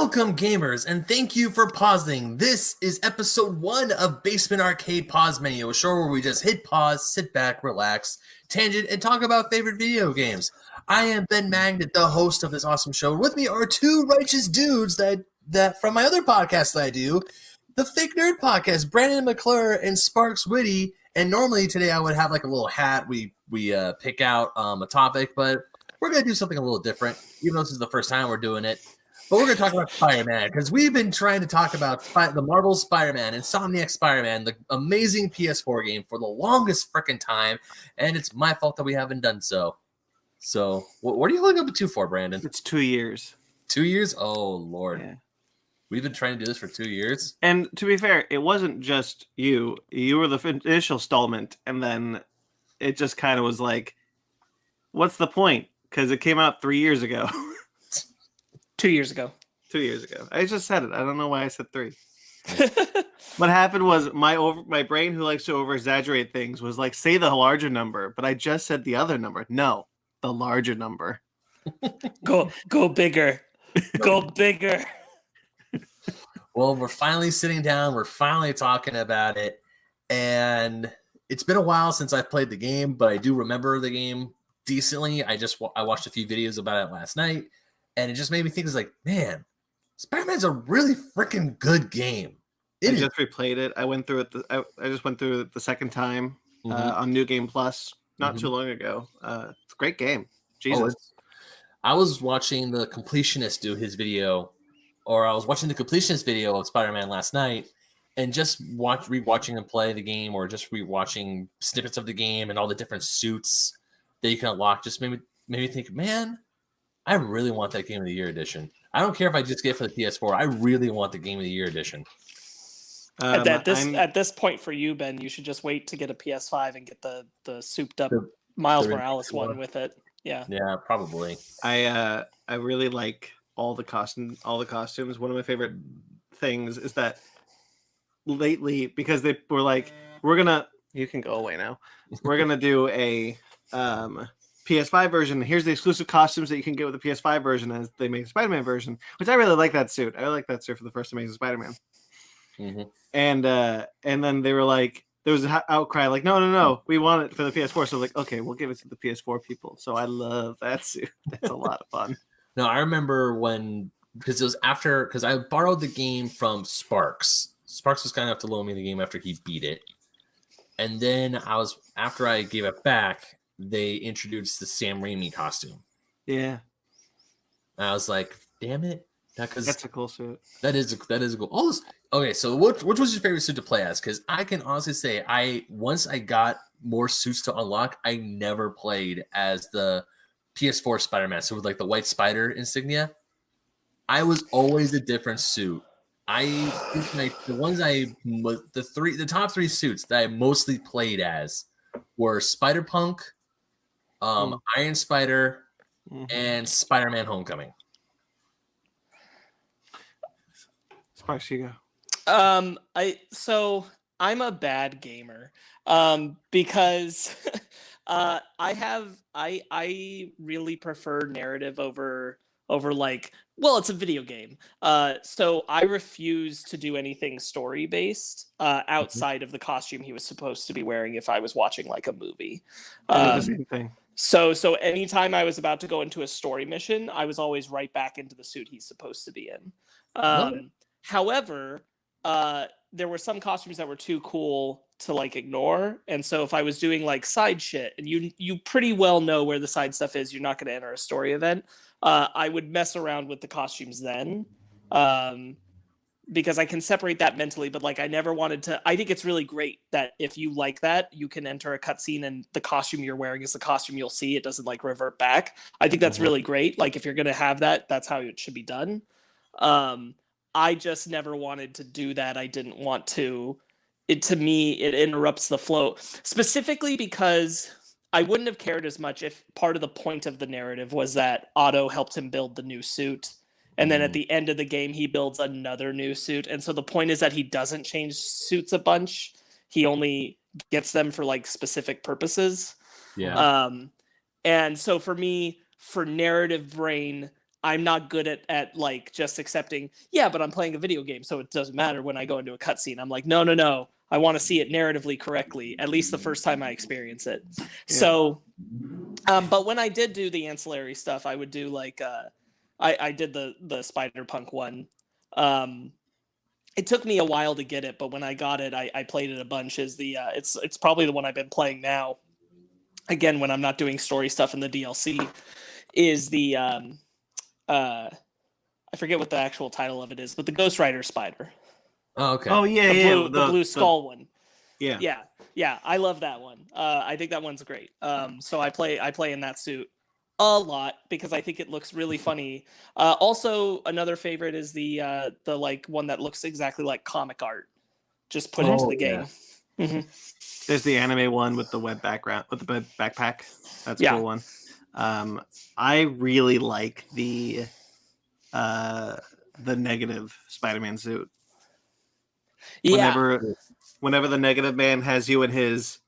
Welcome, gamers, and thank you for pausing. This is episode 1 of Basement Arcade Pause Menu, a show where we just hit pause, sit back, relax, tangent, and talk about favorite video games. I am Ben Magnet, the host of this awesome show. With me are two righteous dudes that from my other podcast that I do, the Fake Nerd podcast, Brandon McClure and Sparkz Witty. And normally today I would have like a little hat. We pick out a topic, but we're going to do something a little different, even though this is the first time we're doing it. But we're going to talk about Spider-Man, because we've been trying to talk about the Marvel Spider-Man, Insomniac Spider-Man, the amazing PS4 game for the longest freaking time, and it's my fault that we haven't done so. So, what are you looking up to for, Brandon? It's 2 years. 2 years? Oh, Lord. Yeah. We've been trying to do this for 2 years? And to be fair, it wasn't just you. You were the initial installment, and then it just kind of was like, what's the point? Because it came out 3 years ago. 2 years ago. 2 years ago. I just said it. I don't know why I said 3. What happened was my brain, who likes to over-exaggerate things, was like, say the larger number, but I just said the other number. No, the larger number. Go bigger. Go bigger. Well, we're finally sitting down. We're finally talking about it. And it's been a while since I've played the game, but I do remember the game decently. I watched a few videos about it last night. And it just made me think, it's like, man, Spider-Man's a really freaking good game. I just replayed it. I went through it. I just went through it the second time on New Game Plus not too long ago. It's a great game. Jesus. I was watching the completionist do his video, or I was watching the completionist video of Spider-Man last night, and just rewatching him play the game, or just rewatching snippets of the game and all the different suits that you can unlock, just made me think, man, I really want that Game of the Year edition. I don't care if I just get it for the PS4. I really want the Game of the Year edition. At this point for you, Ben, you should just wait to get a PS5 and get the souped up Miles Morales one with it. Yeah. Yeah, probably. I really like all the costumes. One of my favorite things is that lately, because they were like, you can go away now. We're gonna do a PS5 version. Here's the exclusive costumes that you can get with the PS5 version as they make the Spider-Man version, which I really like that suit. I like that suit for the first Amazing Spider-Man. Mm-hmm. And then they were like, there was an outcry like, no, we want it for the PS4. So like, okay, we'll give it to the PS4 people. So I love that suit. That's a lot of fun. No, I remember because it was after, because I borrowed the game from Sparkz. Sparkz was kind enough to loan me the game after he beat it. And then after I gave it back, they introduced the Sam Raimi costume. Yeah. And I was like, damn it. That's a cool suit. That is a cool. Okay, so which was your favorite suit to play as? Because I can honestly say, once I got more suits to unlock, I never played as the PS4 Spider-Man. So with like the white spider insignia, I was always a different suit. The top 3 suits that I mostly played as were Spider-Punk, Iron Spider, and Spider-Man Homecoming. Sparkz, you go. I'm a bad gamer because I really prefer narrative over like, well, it's a video game. So I refuse to do anything story based outside of the costume he was supposed to be wearing if I was watching like a movie. The same thing. So anytime I was about to go into a story mission, I was always right back into the suit he's supposed to be in. However, there were some costumes that were too cool to like ignore, and so if I was doing like side shit, and you pretty well know where the side stuff is, you're not going to enter a story event. I would mess around with the costumes then, because I can separate that mentally. But like, I never wanted to. I think it's really great that if you like that, you can enter a cutscene and the costume you're wearing is the costume you'll see. It doesn't like revert back. I think that's really great. Like if you're going to have that, that's how it should be done. I just never wanted to do that. I didn't want to. To me, it interrupts the flow. Specifically because I wouldn't have cared as much if part of the point of the narrative was that Otto helped him build the new suit. And then at the end of the game, he builds another new suit. And so the point is that he doesn't change suits a bunch. He only gets them for like specific purposes. Yeah. And so for me, for narrative brain, I'm not good at like just accepting, yeah, but I'm playing a video game, so it doesn't matter when I go into a cutscene. I'm like, no. I want to see it narratively correctly, at least the first time I experience it. Yeah. So, but when I did do the ancillary stuff, I would do like, I did the Spider-Punk one. It took me a while to get it, but when I got it, I played it a bunch. It's probably the one I've been playing now. Again, when I'm not doing story stuff in the DLC, is the I forget what the actual title of it is, but the Ghost Rider Spider. Oh, okay. Oh yeah, the blue skull one. Yeah. I love that one. I think that one's great. So I play in that suit a lot because I think it looks really funny. Also, another favorite is the like one that looks exactly like comic art, just put into the game. Mm-hmm. There's the anime one with the web background with the backpack. That's a cool one. I really like the negative Spider-Man suit. Yeah. Whenever the negative man has you in his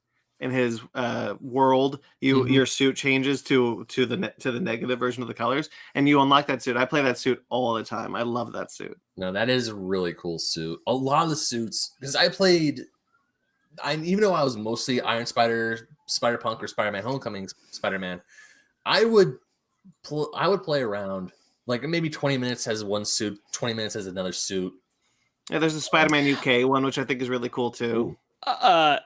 world, your suit changes to the negative version of the colors, and you unlock that suit. I play that suit all the time. I love that suit. No, that is a really cool suit. A lot of the suits, because even though I was mostly Iron Spider, Spider-Punk, or Spider-Man Homecoming Spider-Man, I would play around. Like maybe 20 minutes has one suit, 20 minutes has another suit. Yeah, there's a Spider-Man UK one, which I think is really cool too. I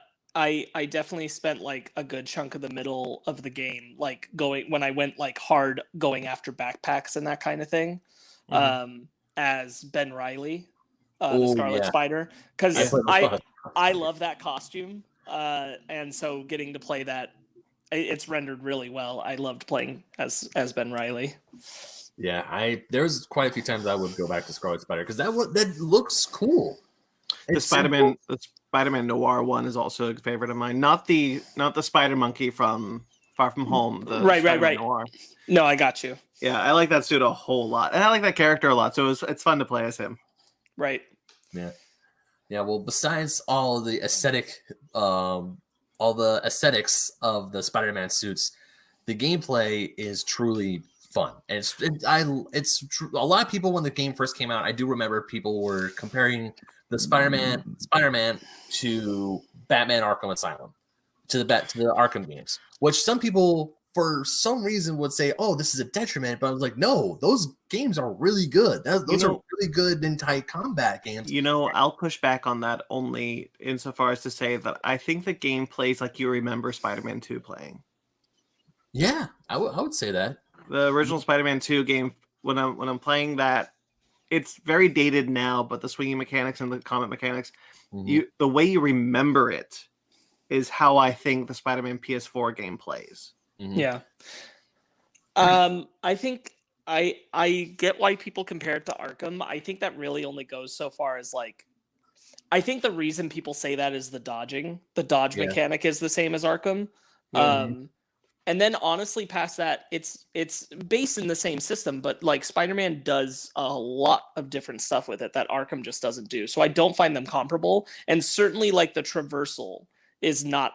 definitely spent like a good chunk of the middle of the game, like when I went like hard going after backpacks and that kind of thing, as Ben Reilly, the Scarlet Spider, because I love that costume, and so getting to play that, it's rendered really well. I loved playing as Ben Reilly. Yeah, there's quite a few times I would go back to Scarlet Spider because that looks cool. The Spider-Man Noir one is also a favorite of mine. Not the Spider Monkey from Far From Home. Right. Noir. No, I got you. Yeah, I like that suit a whole lot, and I like that character a lot. So it's fun to play as him. Right. Yeah. Well, besides all the aesthetics of the Spider-Man suits, the gameplay is truly fun. And it's a lot of people when the game first came out, I do remember people were comparing the Spider-Man to Batman Arkham Asylum, to the Arkham games, which some people for some reason would say, oh, this is a detriment, but I was like, no, those games are really good. Those are really good and tight combat games. I'll push back on that only insofar as to say that I think the game plays like you remember Spider-Man 2 playing. Yeah, I would say that. The original Spider-Man 2 game, when I'm playing that, it's very dated now, but the swinging mechanics and the combat mechanics, the way you remember it is how I think the Spider-Man PS4 game plays. Yeah. I think I get why people compare it to Arkham. I think that really only goes so far as like, I think the reason people say that is the dodging. The dodge mechanic is the same as Arkham. And then honestly, past that, it's based in the same system, but like Spider-Man does a lot of different stuff with it that Arkham just doesn't do. So I don't find them comparable. And certainly like the traversal is not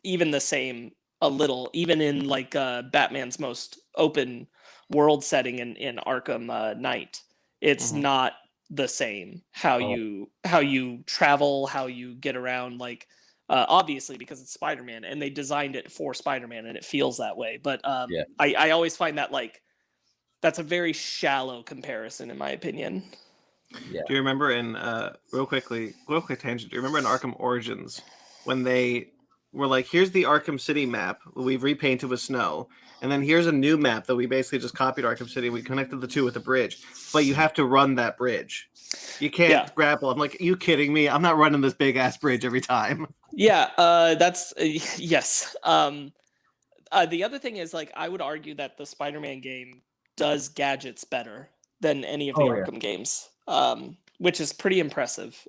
even the same a little, even in like Batman's most open world setting in Arkham Knight. It's not the same how you travel, how you get around, like obviously because it's Spider-Man and they designed it for Spider-Man and it feels that way. But I always find that like that's a very shallow comparison in my opinion. Yeah. Do you remember in real quick tangent? Do you remember in Arkham Origins when they were like, here's the Arkham City map we've repainted with snow, and then here's a new map that we basically just copied Arkham City. We connected the two with a bridge, but you have to run that bridge. You can't grapple. I'm like, are you kidding me? I'm not running this big ass bridge every time. Yeah, that's yes. The other thing is, like, I would argue that the Spider-Man game does gadgets better than any of the Arkham games, which is pretty impressive.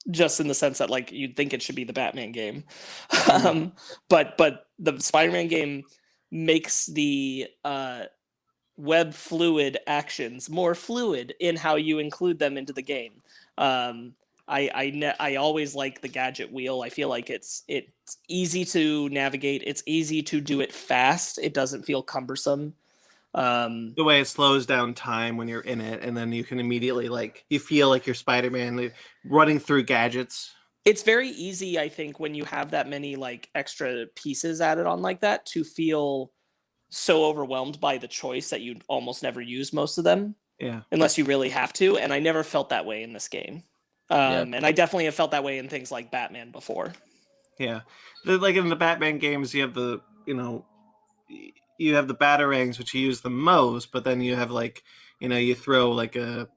Just in the sense that, like, you'd think it should be the Batman game, but the Spider-Man game makes the web fluid actions more fluid in how you include them into the game. I always like the gadget wheel. I feel like it's easy to navigate. It's easy to do it fast. It doesn't feel cumbersome. The way it slows down time when you're in it, and then you can immediately you feel like you're Spider-Man running through gadgets. It's very easy, I think, when you have that many extra pieces added on like that to feel so overwhelmed by the choice that you almost never use most of them. Yeah. Unless you really have to, and I never felt that way in this game. And I definitely have felt that way in things like Batman before. Yeah, like in the Batman games, you have you have the batarangs, which you use the most, but then you have you throw a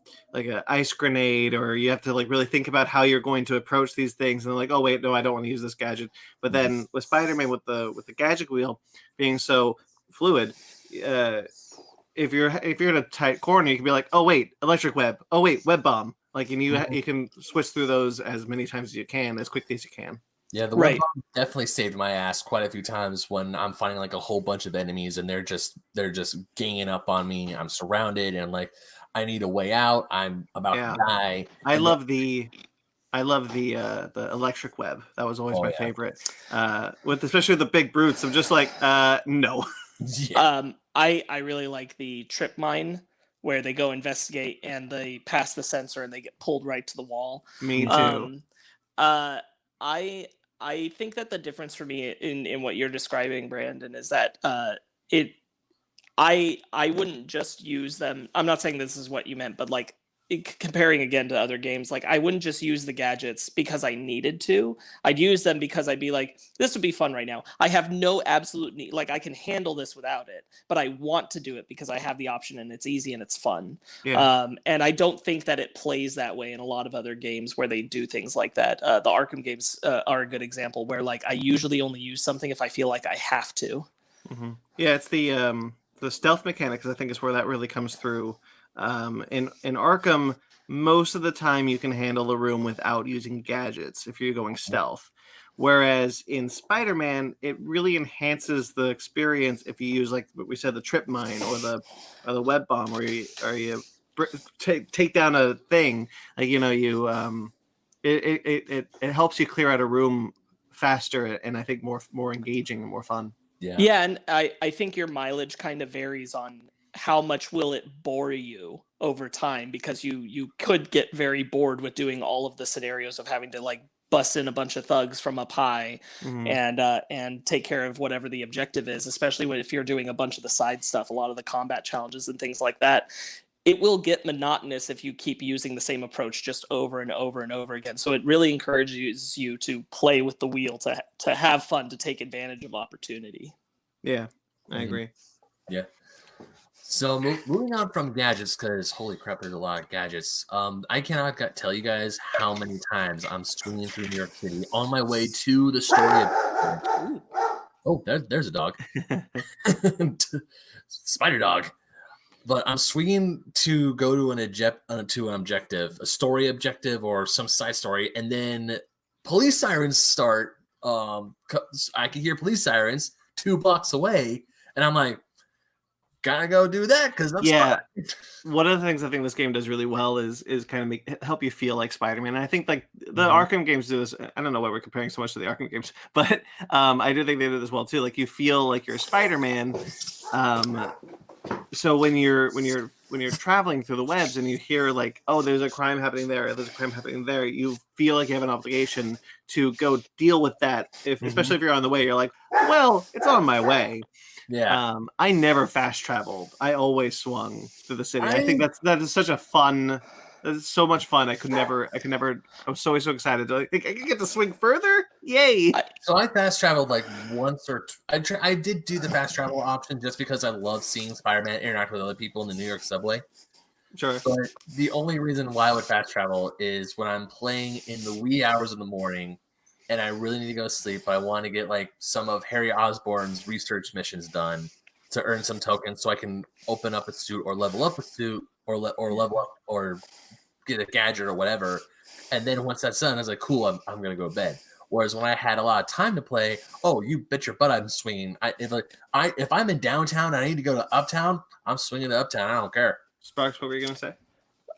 ice grenade, or you have to really think about how you're going to approach these things, and oh wait, no, I don't want to use this gadget. But then with Spider-Man, with the gadget wheel being so fluid, if you're in a tight corner, you can be like, oh wait, electric web, oh wait, web bomb, and you can switch through those as many times as you can, as quickly as you can. Yeah, the web bomb definitely saved my ass quite a few times when I'm fighting a whole bunch of enemies and they're just ganging up on me. I'm surrounded and I need a way out. I'm about to die. I love the electric web. That was always my favorite. Especially the big brutes. I'm just no. Yeah. I really like the trip mine where they go investigate and they pass the sensor and they get pulled right to the wall. Me too. I think that the difference for me in what you're describing, Brandon, is that I wouldn't just use them. I'm not saying this is what you meant, but comparing again to other games, I wouldn't just use the gadgets because I needed to. I'd use them because I'd be this would be fun right now. I have no absolute need. I can handle this without it, but I want to do it because I have the option and it's easy and it's fun. Yeah. And I don't think that it plays that way in a lot of other games where they do things like that. The Arkham games are a good example where I usually only use something if I feel like I have to. Mm-hmm. Yeah, it's the stealth mechanics, I think, is where that really comes through. In Arkham, most of the time you can handle the room without using gadgets if you're going stealth. Whereas in Spider-Man, it really enhances the experience if you use, what we said, the trip mine or the web bomb, or you take down a thing. It helps you clear out a room faster, and I think more engaging and more fun. Yeah, and I think your mileage kind of varies on how much will it bore you over time, because you could get very bored with doing all of the scenarios of having to bust in a bunch of thugs from up high and take care of whatever the objective is, especially if you're doing a bunch of the side stuff, a lot of the combat challenges and things like that. It will get monotonous if you keep using the same approach just over and over and over again. So it really encourages you to play with the wheel, to have fun, to take advantage of opportunity. Yeah, I agree. Yeah. So moving on from gadgets, because holy crap, there's a lot of gadgets. I cannot tell you guys how many times I'm swinging through New York City on my way to the story of... Oh, there's a dog. Spider dog. But I'm swinging to go to an objective, a story objective or some side story, and then police sirens start. I can hear police sirens 2 blocks away, and I'm like, gotta go do that because that's fun. One of the things I think this game does really well is kind of help you feel like Spider-Man. And I think the Arkham games do this. I don't know why we're comparing so much to the Arkham games, but I do think they do this well too. You feel like you're Spider-Man. So when you're traveling through the webs and you hear oh, there's a crime happening there, you feel like you have an obligation to go deal with that. Especially if you're on the way, you're like, well, it's on my way. Yeah. I never fast traveled. I always swung through the city. I think that is such a fun. That's so much fun. I could never. I'm so excited to think I can get to swing further. Yay! So I fast traveled once or I did do the fast travel option just because I love seeing Spider-Man interact with other people in the New York subway. Sure. But the only reason why I would fast travel is when I'm playing in the wee hours of the morning and I really need to go to sleep, but I want to get some of Harry Osborne's research missions done to earn some tokens so I can open up a suit or level up a suit or level up or get a gadget or whatever. And then once that's done, I was like, cool, I'm going to go to bed. Whereas when I had a lot of time to play, oh, you bet your butt I'm swinging. If I'm in downtown and I need to go to uptown, I'm swinging to uptown. I don't care. Sparkz, what were you going to say?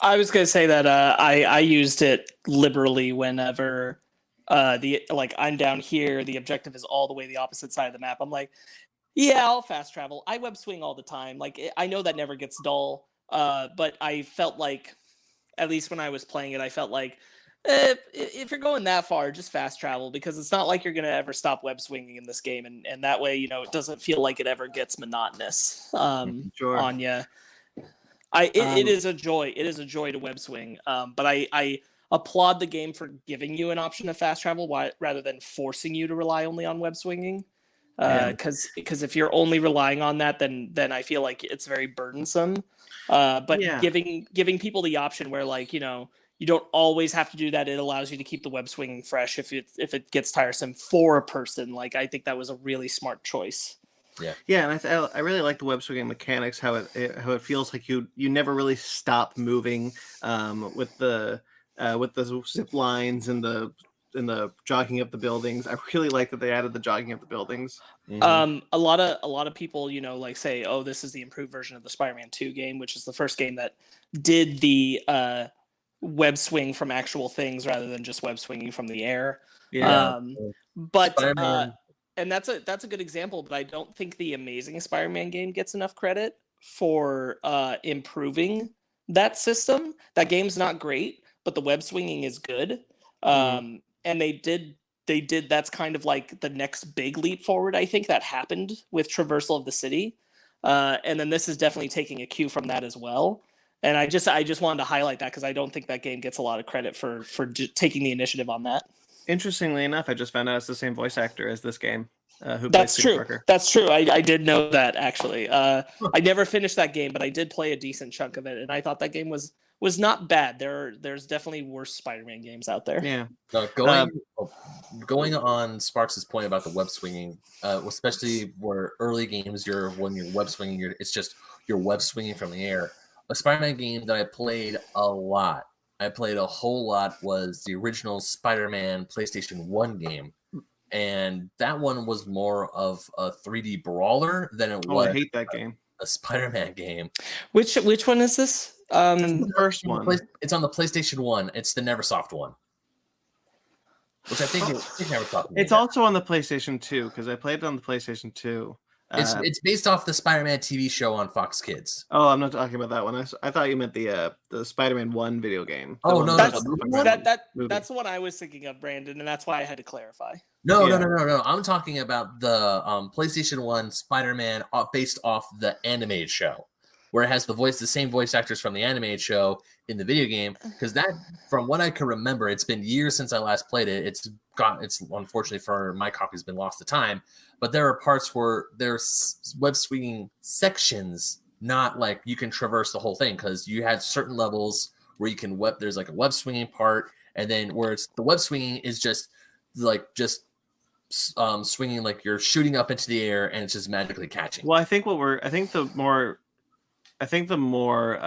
I was going to say that I used it liberally whenever I'm down here, the objective is all the way the opposite side of the map. I'm like, Yeah, I'll fast travel. I web swing all the time. Like I know that never gets dull. But I felt like, at least when I was playing it, I felt like if you're going that far, just fast travel, because it's not like you're gonna ever stop web swinging in this game, and that way, it doesn't feel like it ever gets monotonous Sure. on you. It is a joy. It is a joy to web swing. But I applaud the game for giving you an option of fast travel rather than forcing you to rely only on web swinging. Because if you're only relying on that, then I feel like it's very burdensome. But giving people the option where, like, you don't always have to do that. It allows you to keep the web swinging fresh if it gets tiresome for a person. Like, I think that was a really smart choice. Yeah, and I really like the web swinging mechanics. How it feels like you never really stop moving. With the zip lines and the jogging up the buildings. I really like that they added the jogging up the buildings. A lot of people, like, say, oh, this is the improved version of the Spider-Man 2 game, which is the first game that did the web swing from actual things rather than just web swinging from the air. But and that's a good example, but I don't think the Amazing Spider-Man game gets enough credit for improving that system. That game's not great, but the web swinging is good. And they did that's kind of like the next big leap forward, I think, that happened with traversal of the city. And then this is definitely taking a cue from that as well. And I just wanted to highlight that because I don't think that game gets a lot of credit for taking the initiative on that. Interestingly enough, I just found out it's the same voice actor as this game. That's true. That's true. I did know that, actually. I never finished that game, but I did play a decent chunk of it, and I thought that game was not bad. There's definitely worse Spider-Man games out there. Yeah. Going on Sparks' point about the web swinging, especially where early games, when you're web swinging, you're web swinging from the air. A Spider-Man game that I played a whole lot, was the original Spider-Man PlayStation 1 game. And that one was more of a 3D brawler than it was. I hate that game. A Spider-Man game. Which one is this? The first one. It's on the PlayStation 1. It's the Neversoft one. Which I think it's Neversoft. It's also on the PlayStation 2 because I played it on the PlayStation 2. It's based off the Spider-Man TV show on Fox Kids. Oh, I'm not talking about that one. I thought you meant the Spider-Man 1 video game. That's the one I was thinking of, Brandon, and that's why I had to clarify. No. I'm talking about the PlayStation 1 Spider-Man based off the animated show, where it has the same voice actors from the animated show in the video game. Because that, from what I can remember, it's been years since I last played it. It's unfortunately for my copy has been lost to time. But there are parts where there's web swinging sections, not like you can traverse the whole thing, because you had certain levels where you can there's like a web swinging part, and then where it's the web swinging is just swinging like you're shooting up into the air and it's just magically catching. Well, I think the more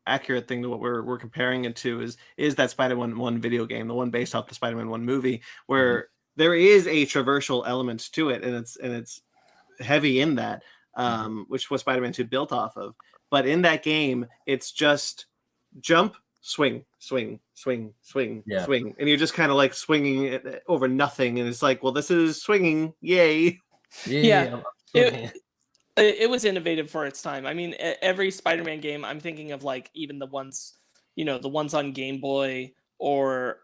accurate thing to what we're comparing it to is that Spider-Man 1 video game, the one based off the Spider-Man 1 movie, where there is a traversal element to it, and it's heavy in that, which was Spider-Man 2 built off of. But in that game, it's just jump, swing, swing, swing, swing, swing, and you're just kind of like swinging it over nothing, and it's like, well, this is swinging, yay! Yeah. It was innovative for its time. I mean, every Spider-Man game, I'm thinking of, like, even the ones on Game Boy or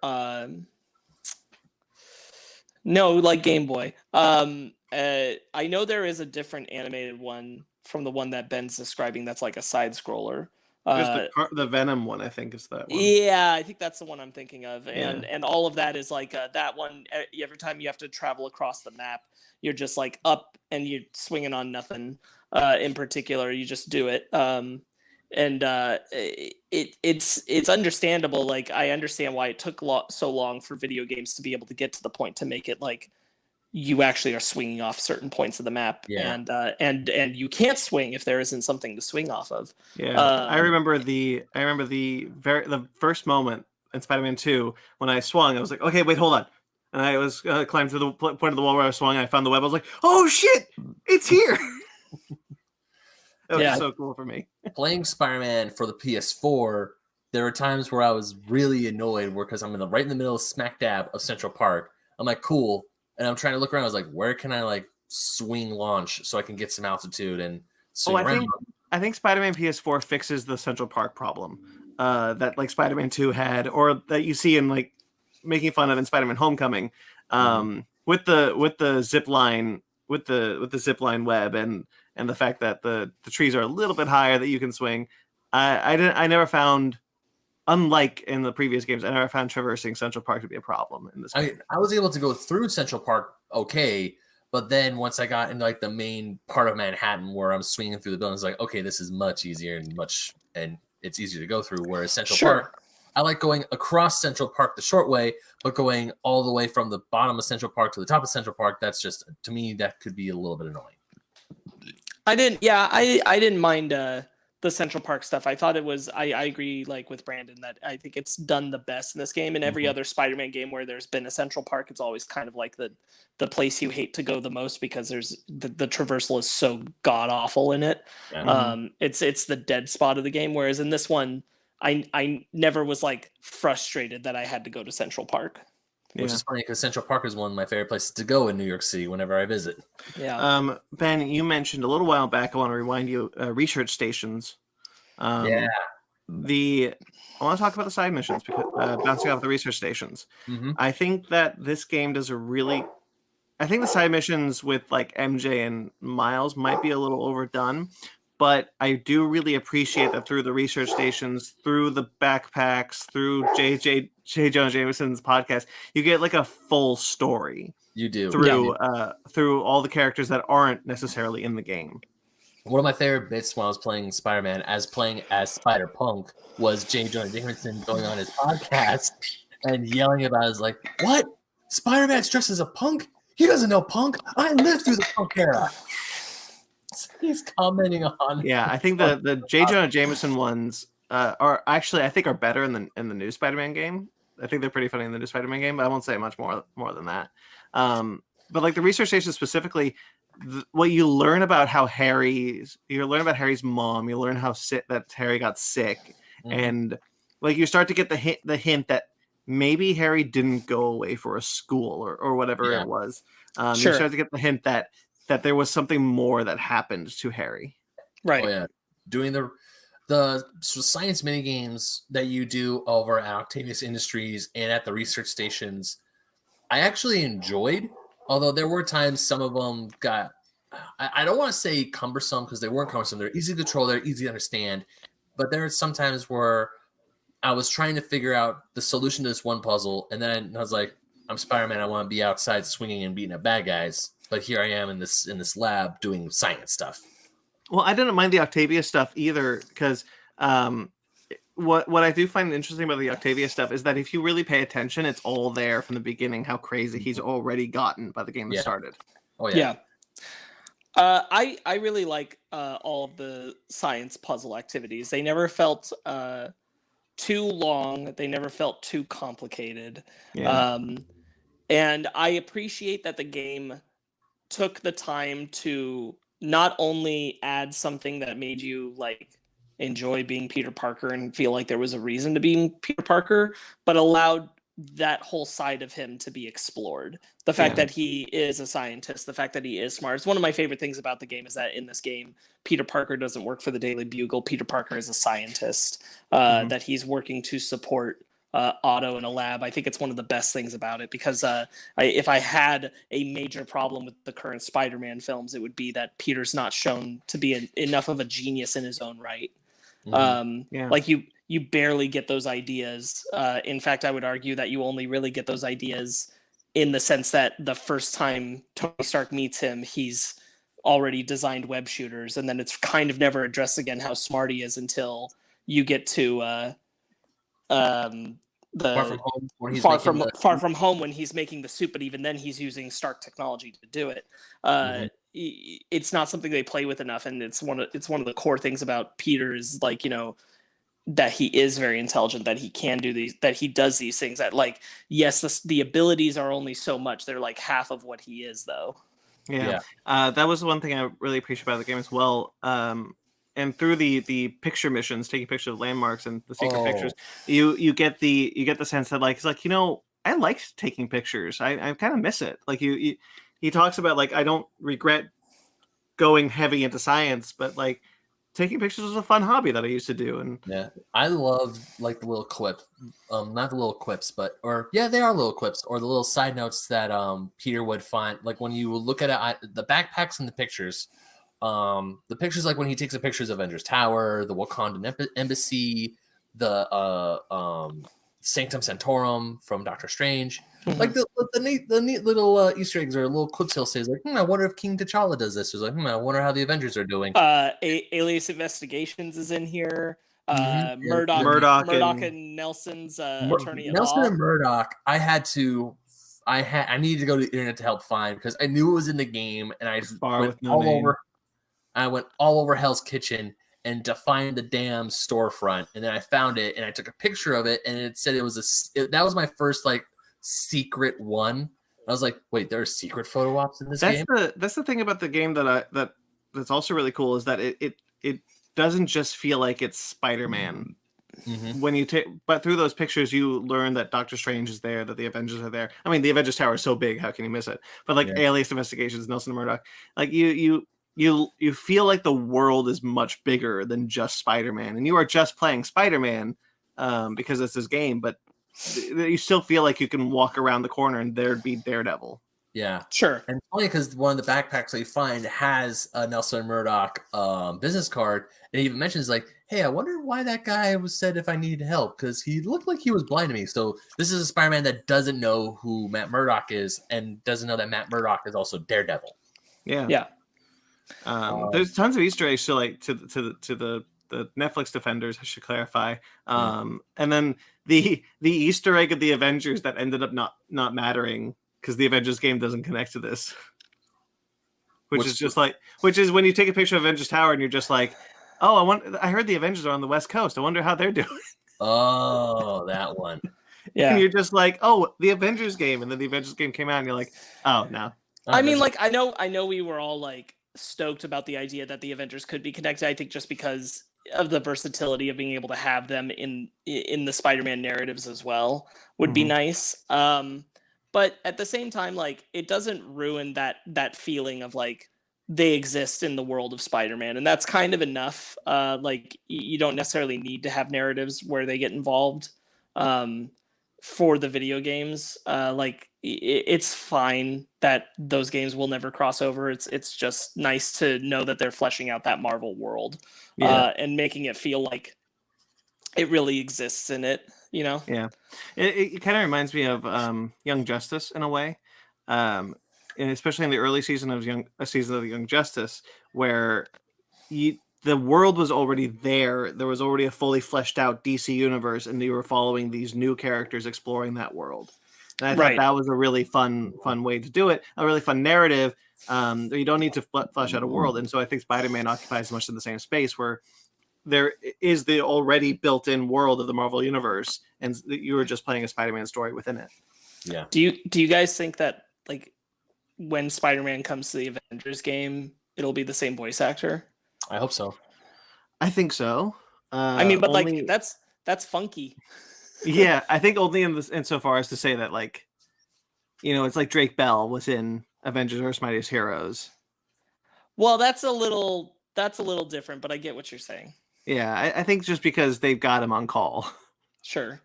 like Game Boy. I know there is a different animated one from the one that Ben's describing that's like a side scroller. The Venom one, I think, is that one. Yeah, I think that's the one I'm thinking of. And all of that is like that one. Every time you have to travel across the map, you're just like up and you're swinging on nothing in particular. You just do it. It's understandable. Like, I understand why it took so long for video games to be able to get to the point to make it like you actually are swinging off certain points of the map, and you can't swing if there isn't something to swing off of. I remember the first moment in Spider-Man 2 when I swung. I was like, okay, wait, hold on. And I was climbed to the point of the wall where I was swung, and I found the web. I was like, oh shit, it's here. That was so cool for me. Playing Spider-Man for the PS4, there were times where I was really annoyed because I'm right in the middle of smack dab of Central Park. I'm like, cool. And I'm trying to look around. I was like, where can I like swing launch so I can get some altitude and swing Oh, around. I think Spider-Man PS4 fixes the Central Park problem that like Spider-Man 2 had, or that you see in like making fun of in Spider-Man Homecoming, with the zip line with the zip line web and the fact that the trees are a little bit higher that you can swing. I never found, unlike in the previous games, I never found traversing Central Park to be a problem in this game. I was able to go through Central Park okay, but then once I got into like the main part of Manhattan where I'm swinging through the buildings, like, okay, this is much easier and it's easier to go through. Whereas Central Park, I like going across Central Park the short way, but going all the way from the bottom of Central Park to the top of Central Park, that's just, to me, that could be a little bit annoying. I didn't mind the Central Park stuff. I thought it was, I agree like with Brandon that I think it's done the best in this game. In every other Spider-Man game where there's been a Central Park, it's always kind of like the place you hate to go the most because there's the traversal is so god awful in it. It's the dead spot of the game. Whereas in this one, I never was like frustrated that I had to go to Central Park. Which is funny because Central Park is one of my favorite places to go in New York City whenever I visit. Yeah. Ben, you mentioned a little while back, I want to remind you, research stations. I want to talk about the side missions, because bouncing off the research stations. I think that this game does I think the side missions with like MJ and Miles might be a little overdone, but I do really appreciate that through the research stations, through the backpacks, through J. Jonah Jameson's podcast, you get like a full story. You do. Through all the characters that aren't necessarily in the game. One of my favorite bits when I was playing Spider-Man as Spider-Punk was J. Jonah Jameson going on his podcast and yelling about it. Is like, what? Spider-Man's dressed as a punk? He doesn't know punk. I lived through the punk era. He's commenting on. Yeah, I think the J. Jonah Jameson ones are actually, I think, are better in the new Spider-Man game. I think they're pretty funny in the new Spider-Man game, but I won't say much more than that. But like the research station specifically, what you learn about Harry's mom, you learn how that Harry got sick, and like you start to get the hint that maybe Harry didn't go away for a school or whatever it was. You start to get the hint that there was something more that happened to Harry. Right. Oh yeah, doing the science mini games that you do over at Octavius Industries and at the research stations, I actually enjoyed. Although there were times some of them got, I don't want to say cumbersome because they weren't cumbersome. They're easy to control. They're easy to understand. But there are some times where I was trying to figure out the solution to this one puzzle, and then I was like, I'm Spider-Man. I want to be outside swinging and beating up bad guys. But here I am in this lab doing science stuff. Well, I didn't mind the Octavia stuff either because what I do find interesting about the Octavia stuff is that if you really pay attention, it's all there from the beginning. How crazy he's already gotten by the game that started. Oh yeah. I really like all of the science puzzle activities. They never felt too long. They never felt too complicated. And I appreciate that the game took the time to not only add something that made you like enjoy being Peter Parker and feel like there was a reason to be Peter Parker, but allowed that whole side of him to be explored. The fact that he is a scientist, the fact that he is smart. It's one of my favorite things about the game is that in this game, Peter Parker doesn't work for the Daily Bugle. Peter Parker is a scientist, that he's working to support Otto in a lab. I think it's one of the best things about it because if I had a major problem with the current Spider-Man films, it would be that Peter's not shown to be enough of a genius in his own right. Like you barely get those ideas. In fact, I would argue that you only really get those ideas in the sense that the first time Tony Stark meets him, he's already designed web shooters, and then it's kind of never addressed again how smart he is until you get to Far From Home when he's making the suit, but even then he's using Stark technology to do it. It's not something they play with enough, and it's one of the core things about Peter is like, you know, that he is very intelligent, that he can do these, that he does these things. That like, yes, the abilities are only so much; they're like half of what he is, though. That was one thing I really appreciate about the game as well. And through the picture missions, taking pictures of landmarks and the secret pictures, you get the sense that like it's like, you know, I liked taking pictures. I kind of miss it. Like you he talks about like, I don't regret going heavy into science, but like taking pictures was a fun hobby that I used to do. And Yeah, I love like the little clips, not the little quips, but they are little clips or the little side notes that Peter would find. Like when you look at it, the backpacks and the pictures like when he takes the pictures of Avengers Tower, the Wakandan embassy, the Sanctum Sanctorum from Doctor Strange. Like the neat little Easter eggs or little clips he'll say is like, I wonder if King T'Challa does this. Or like, I wonder how the Avengers are doing. Alias Investigations is in here. Murdoch and Nelson's attorney at Nelson law. and Murdoch, I needed to go to the internet to help find because I knew it was in the game and I went all over Hell's Kitchen and to find the damn storefront, and then I found it and I took a picture of it and it said that was my first like secret one. I was like, wait, there are secret photo ops in this game? That's the thing about the game that's also really cool is that it doesn't just feel like it's Spider-Man. Mm-hmm. When you but through those pictures you learn that Doctor Strange is there, that the Avengers are there. I mean, the Avengers Tower is so big, how can you miss it? But like Alias Investigations, Nelson and Murdoch, like you feel like the world is much bigger than just Spider-Man, and you are just playing Spider-Man because it's this game, but you still feel like you can walk around the corner and there'd be Daredevil. Yeah, sure. And it's funny because one of the backpacks that you find has a Nelson and Murdoch business card, and he even mentions like, hey, I wonder why that guy said if I needed help because he looked like he was blind to me. So this is a Spider-Man that doesn't know who Matt Murdock is and doesn't know that Matt Murdock is also Daredevil. Yeah. There's tons of Easter eggs to like to the Netflix defenders, I should clarify. And then the Easter egg of the Avengers that ended up not mattering because the Avengers game doesn't connect to this. Which is when you take a picture of Avengers Tower and you're just like, oh, I heard the Avengers are on the West Coast. I wonder how they're doing. Oh, that one. Yeah. And you're just like, oh, the Avengers game, and then the Avengers game came out and you're like, oh no. I mean, like I know we were all like stoked about the idea that the Avengers could be connected. I think just because of the versatility of being able to have them in the Spider-Man narratives as well would be nice. But at the same time, like it doesn't ruin that feeling of like they exist in the world of Spider-Man, and that's kind of enough. Like you don't necessarily need to have narratives where they get involved for the video games. Like it's fine that those games will never cross over. It's just nice to know that they're fleshing out that Marvel world and making it feel like it really exists in it, you know? Yeah. It kind of reminds me of Young Justice in a way. And especially in the early season of Young Justice, where the world was already there. There was already a fully fleshed out DC universe, and you were following these new characters exploring that world. And I thought that was a really fun way to do it. A really fun narrative. You don't need to flesh out a world. And so I think Spider-Man occupies much in the same space where there is the already built-in world of the Marvel universe, and you were just playing a Spider-Man story within it. Yeah. Do you guys think that like when Spider-Man comes to the Avengers game, it'll be the same voice actor? I hope so. I think so. I mean, but like that's funky. Yeah, I think only insofar as to say that, like, you know, it's like Drake Bell was in Avengers: Earth's Mightiest Heroes. Well, that's a little different, but I get what you're saying. Yeah, I think just because they've got him on call. Sure.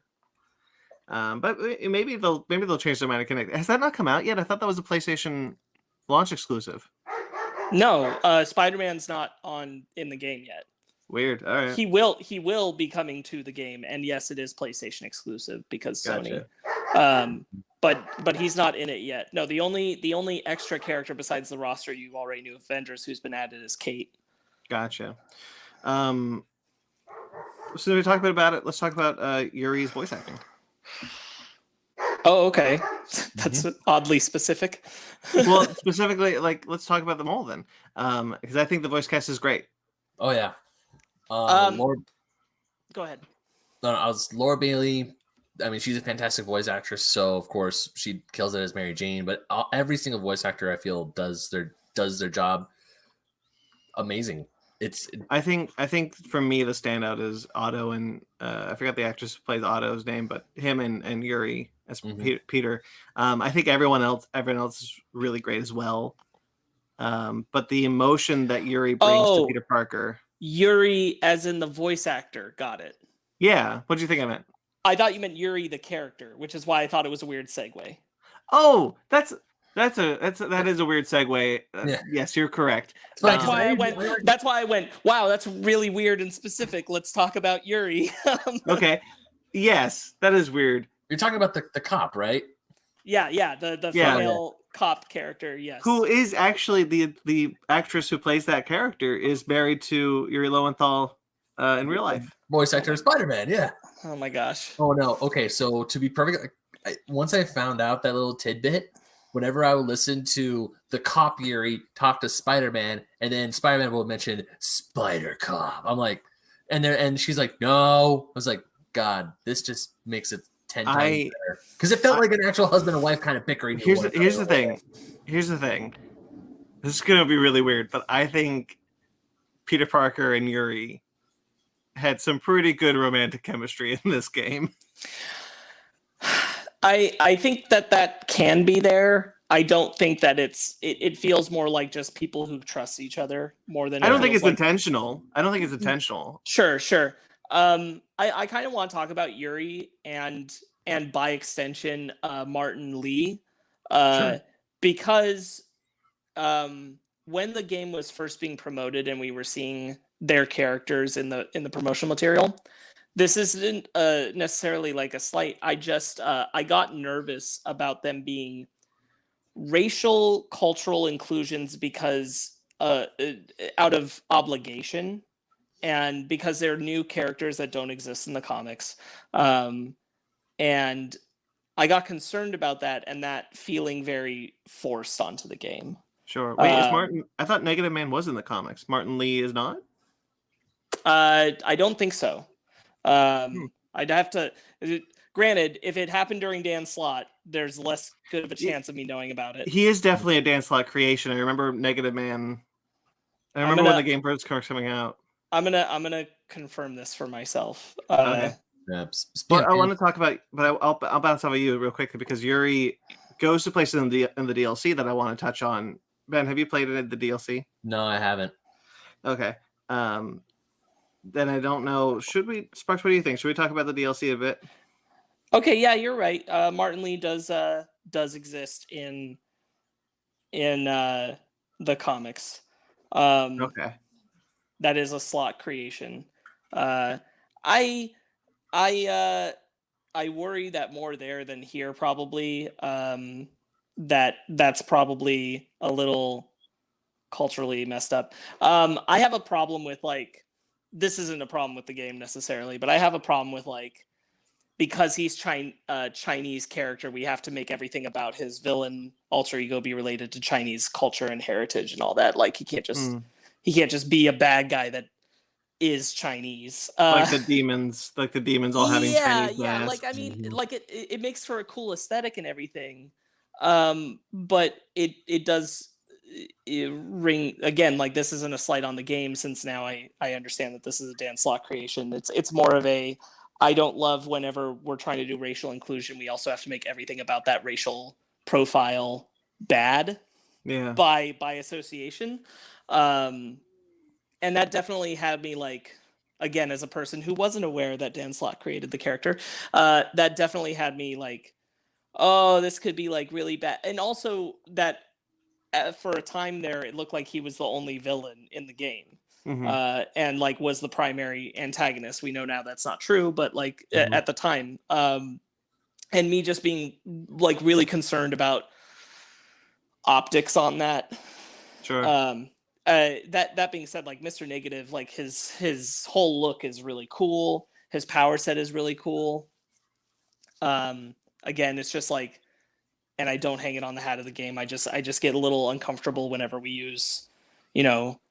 But maybe they'll change their mind and connect. Has that not come out yet? I thought that was a PlayStation launch exclusive. No, Spider-Man's not in the game yet. Weird. All right. He will be coming to the game, and yes, it is PlayStation exclusive because Sony. But he's not in it yet. No, the only extra character besides the roster you already knew, Avengers, who's been added is Kate. Gotcha. So we talked about it. Let's talk about Yuri's voice acting. Oh, okay. That's oddly specific. Well, specifically, like, let's talk about them all then, because I think the voice cast is great. Oh yeah. Go ahead. No, Laura Bailey. I mean, she's a fantastic voice actress, so of course she kills it as Mary Jane. But every single voice actor I feel does their job amazing. I think for me the standout is Otto, and I forgot the actress who plays Otto's name, but him and Yuri as Mhm. Peter. I think everyone else is really great as well. But the emotion that Yuri brings to Oh, Peter Parker. Yuri, as in the voice actor. Got it. Yeah. What do you think I meant? I thought you meant Yuri the character, which is why I thought it was a weird segue. Oh, that is a weird segue. Yeah. Yes, you're correct. It's funny That's 'cause why I I went. like- That's why I went. Wow, that's really weird and specific. Let's talk about Yuri. Okay. Yes, that is weird. You're talking about the cop, right? Yeah, the Yeah. female cop character. Yes. Who is actually the actress who plays that character is married to Yuri Lowenthal in real life. Voice actor of Spider-Man, yeah. Oh my gosh. Oh no. Okay, so to be perfect, once I found out that little tidbit, whenever I would listen to the cop Yuri talk to Spider-Man, and then Spider-Man would mention Spider Cop, I'm like, and she's like, no. I was like, God, this just makes it 10 times better because it felt like an actual husband and wife kind of bickering. Here's the thing. Here's the thing. This is gonna be really weird, but I think Peter Parker and Yuri had some pretty good romantic chemistry in this game. I think that can be there. I don't think that it feels more like just people who trust each other more than I don't think it's like... intentional. I don't think it's intentional. Sure. I kind of want to talk about Yuri and by extension Martin Lee Sure. because when the game was first being promoted and we were seeing their characters in the promotional material, this isn't necessarily like a slight. I just I got nervous about them being racial cultural inclusions because out of obligation and because they're new characters that don't exist in the comics. And I got concerned about that and that feeling very forced onto the game. Sure. Wait, is Martin? I thought Negative Man was in the comics. Martin Lee is not? I don't think so. I'd have to. Granted, if it happened during Dan's slot, there's less good of a chance of me knowing about it. He is definitely a Dan Slott creation. I remember Negative Man. I remember when the game first started coming out. I'm gonna confirm this for myself. Okay. But I want to talk about, but I'll bounce off of you real quickly because Yuri goes to places in the DLC that I want to touch on. Ben, have you played it in the DLC? No, I haven't. Okay. Then I don't know. Should we, Sparkz? What do you think? Should we talk about the DLC a bit? Okay, yeah, you're right. Martin Lee does exist in the comics. Okay. That is a slot creation. I worry that more there than here probably. That's probably a little culturally messed up. I have a problem with like, this isn't a problem with the game necessarily, but I have a problem with like, because he's Chinese character, we have to make everything about his villain alter ego be related to Chinese culture and heritage and all that. Like he can't just be a bad guy that is Chinese. Like the demons all having Chinese masks. Like I mean, like it makes for a cool aesthetic and everything. But it does ring again, like this isn't a slight on the game since now I understand that this is a Dan Slott creation. It's more of a, I don't love whenever we're trying to do racial inclusion, we also have to make everything about that racial profile bad. Yeah. By association. And that definitely had me like, again, as a person who wasn't aware that Dan Slott created the character, that definitely had me like, oh, this could be like really bad. And also that for a time there, it looked like he was the only villain in the game. And like was the primary antagonist. We know now that's not true, but like at the time, and me just being like really concerned about optics on that. Sure. That being said, like Mr. Negative, like his whole look is really cool. His power set is really cool. Again, it's just like, and I don't hang it on the hat of the game. I just get a little uncomfortable whenever we use,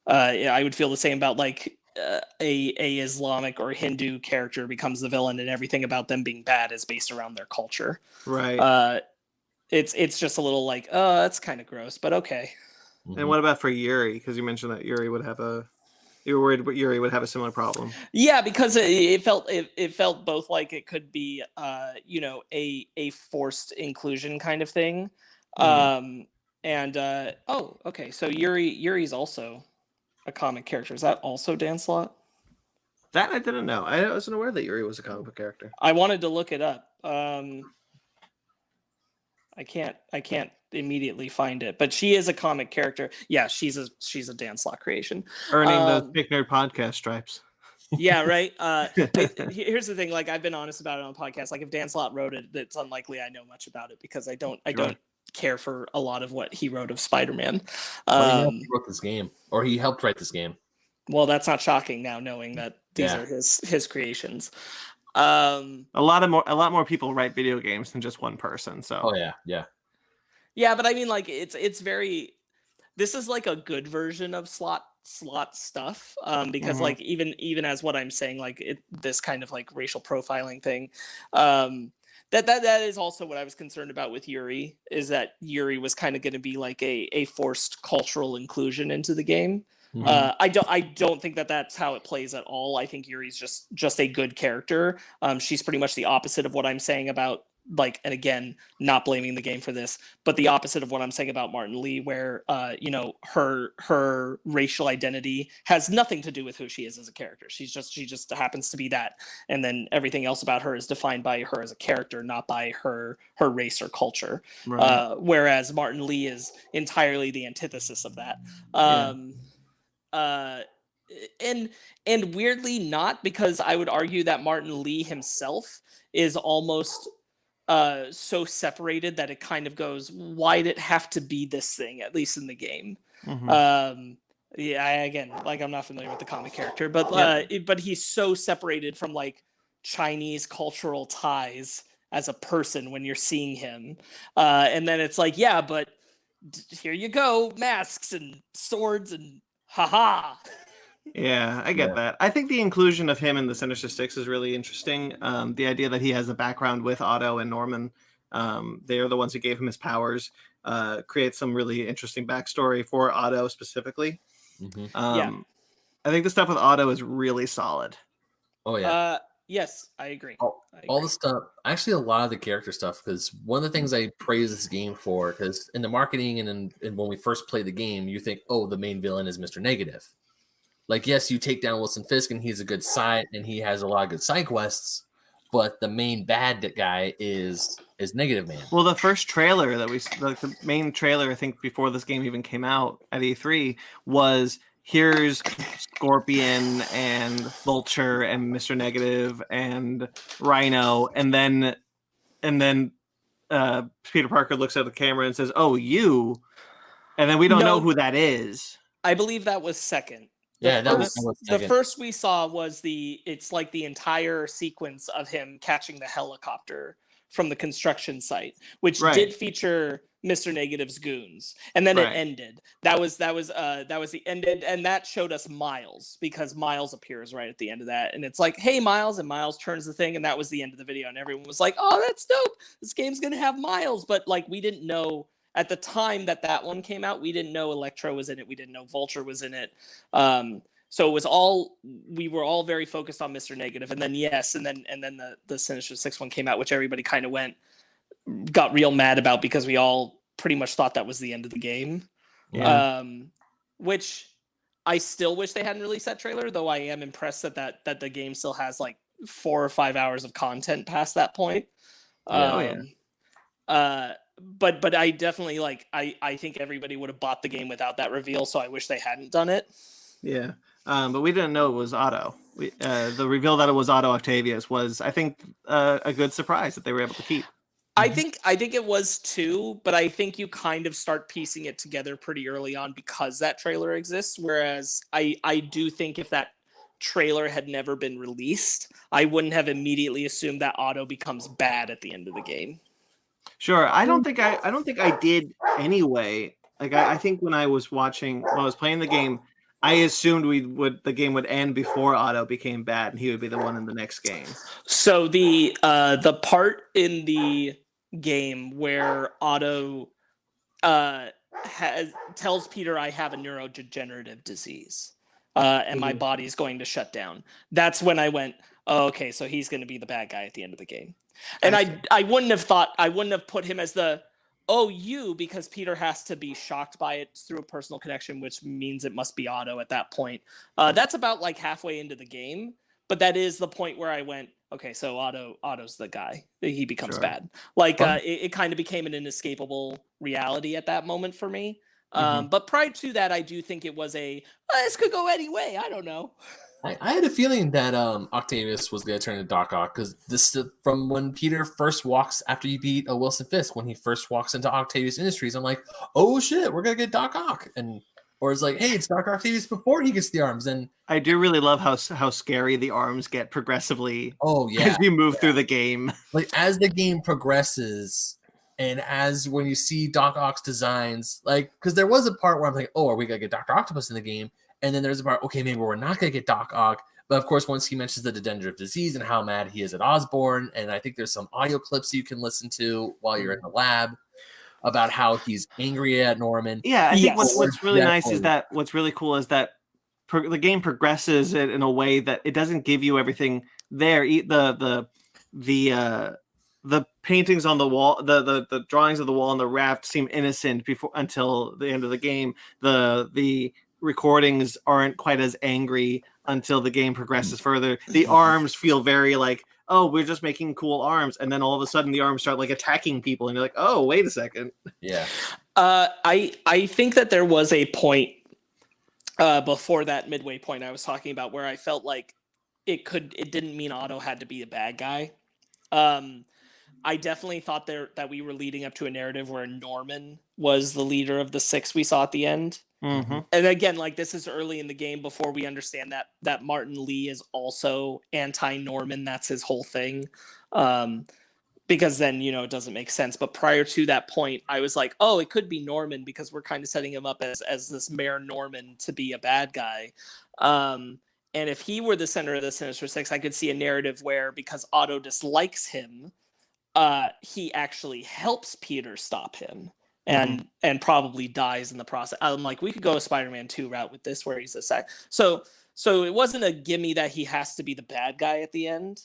I would feel the same about like a Islamic or Hindu character becomes the villain and everything about them being bad is based around their culture. Right. It's just a little like, oh, that's kind of gross, but okay. And what about for Yuri? Because you mentioned that Yuri would have a You were worried Yuri would have a similar problem. Yeah, because it felt both like it could be a forced inclusion kind of thing. Okay, so Yuri's also a comic character. Is that also Dan Slott? That I didn't know. I wasn't aware that Yuri was a comic book character. I wanted to look it up. I can't immediately find it, but she is a comic character. Yeah, she's a Dan Slott creation. Earning the Fake Nerd podcast stripes. Yeah, right. Here's the thing. Like, I've been honest about it on podcasts. Like, if Dan Slott wrote it, it's unlikely I know much about it because I don't care for a lot of what he wrote of Spider-Man. He wrote this game, or he helped write this game. Well, that's not shocking now, knowing that these are his creations. A lot more people write video games than just one person. So. Yeah, but I mean, like, it's very. This is like a good version of slot stuff, because like even as what I'm saying, like this kind of like racial profiling thing, that is also what I was concerned about with Yuri, is that Yuri was kind of going to be like a forced cultural inclusion into the game. I don't think that that's how it plays at all. I think Yuri's just a good character. She's pretty much the opposite of what I'm saying about, like, and again, not blaming the game for this, but the opposite of what I'm saying about Martin Lee, where her racial identity has nothing to do with who she is as a character. She just happens to be that, and then everything else about her is defined by her as a character, not by her race or culture. Right. Whereas Martin Lee is entirely the antithesis of that. And weirdly not, because I would argue that Martin Lee himself is almost so separated that it kind of goes, why did it have to be this thing, at least in the game? Again, like, I'm not familiar with the comic character, but but he's so separated from like Chinese cultural ties as a person when you're seeing him, and then it's like, yeah, but here you go, masks and swords and haha. Yeah, I get that. I think the inclusion of him in the Sinister Six is really interesting. The idea that he has a background with Otto and Norman, they are the ones who gave him his powers, creates some really interesting backstory for Otto specifically. I think the stuff with Otto is really solid. Oh yeah. Yes, I agree. All the stuff, actually a lot of the character stuff, because one of the things I praise this game for, because in the marketing and when we first play the game, you think, oh, the main villain is Mr. Negative. Like, yes, you take down Wilson Fisk and he's a good side and he has a lot of good side quests, but the main bad guy is Negative Man. Well, the first trailer that the main trailer, I think before this game even came out at E3, was here's Scorpion and Vulture and Mr. Negative and Rhino, and then Peter Parker looks at the camera and says, "Oh, you," and then we don't know who that is. I believe that was second. The first we saw was it's like the entire sequence of him catching the helicopter from the construction site, which did feature Mr. Negative's goons, and then it ended. That was the end, and that showed us Miles, because Miles appears right at the end of that, and it's like, hey, Miles, and Miles turns the thing, and that was the end of the video, and everyone was like, oh, that's dope, this game's gonna have Miles. But like, we didn't know at the time that one came out, we didn't know Electro was in it, we didn't know Vulture was in it. So it was we were all very focused on Mr. Negative, and then the Sinister Six one came out, which everybody kind of got real mad about, because we all pretty much thought that was the end of the game. Which I still wish they hadn't released that trailer, though I am impressed that the game still has like 4 or 5 hours of content past that point. But I definitely I think everybody would have bought the game without that reveal, so I wish they hadn't done it. Yeah. But we didn't know it was Otto. The reveal that it was Otto Octavius was, I think, a good surprise that they were able to keep. I think it was too, but I think you kind of start piecing it together pretty early on because that trailer exists. Whereas I do think if that trailer had never been released, I wouldn't have immediately assumed that Otto becomes bad at the end of the game. Sure. I don't think I did anyway. Like, I think when I was playing the game, I assumed the game would end before Otto became bad and he would be the one in the next game. So the part in the game where Otto tells Peter, I have a neurodegenerative disease. and my body's going to shut down. That's when I went, oh, okay, so he's going to be the bad guy at the end of the game. And I wouldn't have put him as the because Peter has to be shocked by it through a personal connection, which means it must be Otto at that point. That's about like halfway into the game, but that is the point where I went, okay, so Otto's the guy. He becomes bad. Like it kind of became an inescapable reality at that moment for me. But prior to that, I do think it was this could go any way. I don't know. I had a feeling that Octavius was going to turn into Doc Ock, because this from when Peter first walks after you beat Wilson Fisk, when he first walks into Octavius Industries, I'm like, oh shit, we're going to get Doc Ock. Or it's like, hey, it's Doc Octavius before he gets the arms. And I do really love how scary the arms get progressively. Oh yeah, as you move through the game. Like as the game progresses, and as when you see Doc Ock's designs, like because there was a part where I'm like, oh, are we gonna get Dr. Octopus in the game? And then there's a part, okay, maybe we're not gonna get Doc Ock. But of course, once he mentions the degenerative disease and how mad he is at Osborne, and I think there's some audio clips you can listen to while you're in the lab about how he's angry at Norman. Yeah, I think what's really nice is that what's really cool is that the game progresses it in a way that it doesn't give you everything there. The paintings on the wall, the drawings of the wall on the raft seem innocent until the end of the game. The recordings aren't quite as angry until the game progresses further. The arms feel very like, oh, we're just making cool arms, and then all of a sudden the arms start like attacking people, and you're like, oh, wait a second. Yeah. I think that there was a point before that midway point I was talking about where I felt like it didn't mean Otto had to be a bad guy. I definitely thought that we were leading up to a narrative where Norman was the leader of the six we saw at the end. Mm-hmm. And again, like this is early in the game before we understand that Martin Lee is also anti-Norman. That's his whole thing. Because then, it doesn't make sense. But prior to that point, I was like, oh, it could be Norman because we're kind of setting him up as this Mayor Norman to be a bad guy. And if he were the center of the Sinister Six, I could see a narrative where because Otto dislikes him, he actually helps Peter stop him and probably dies in the process. I'm like, we could go a Spider-Man 2 route with this where he's a sec. So it wasn't a gimme that he has to be the bad guy at the end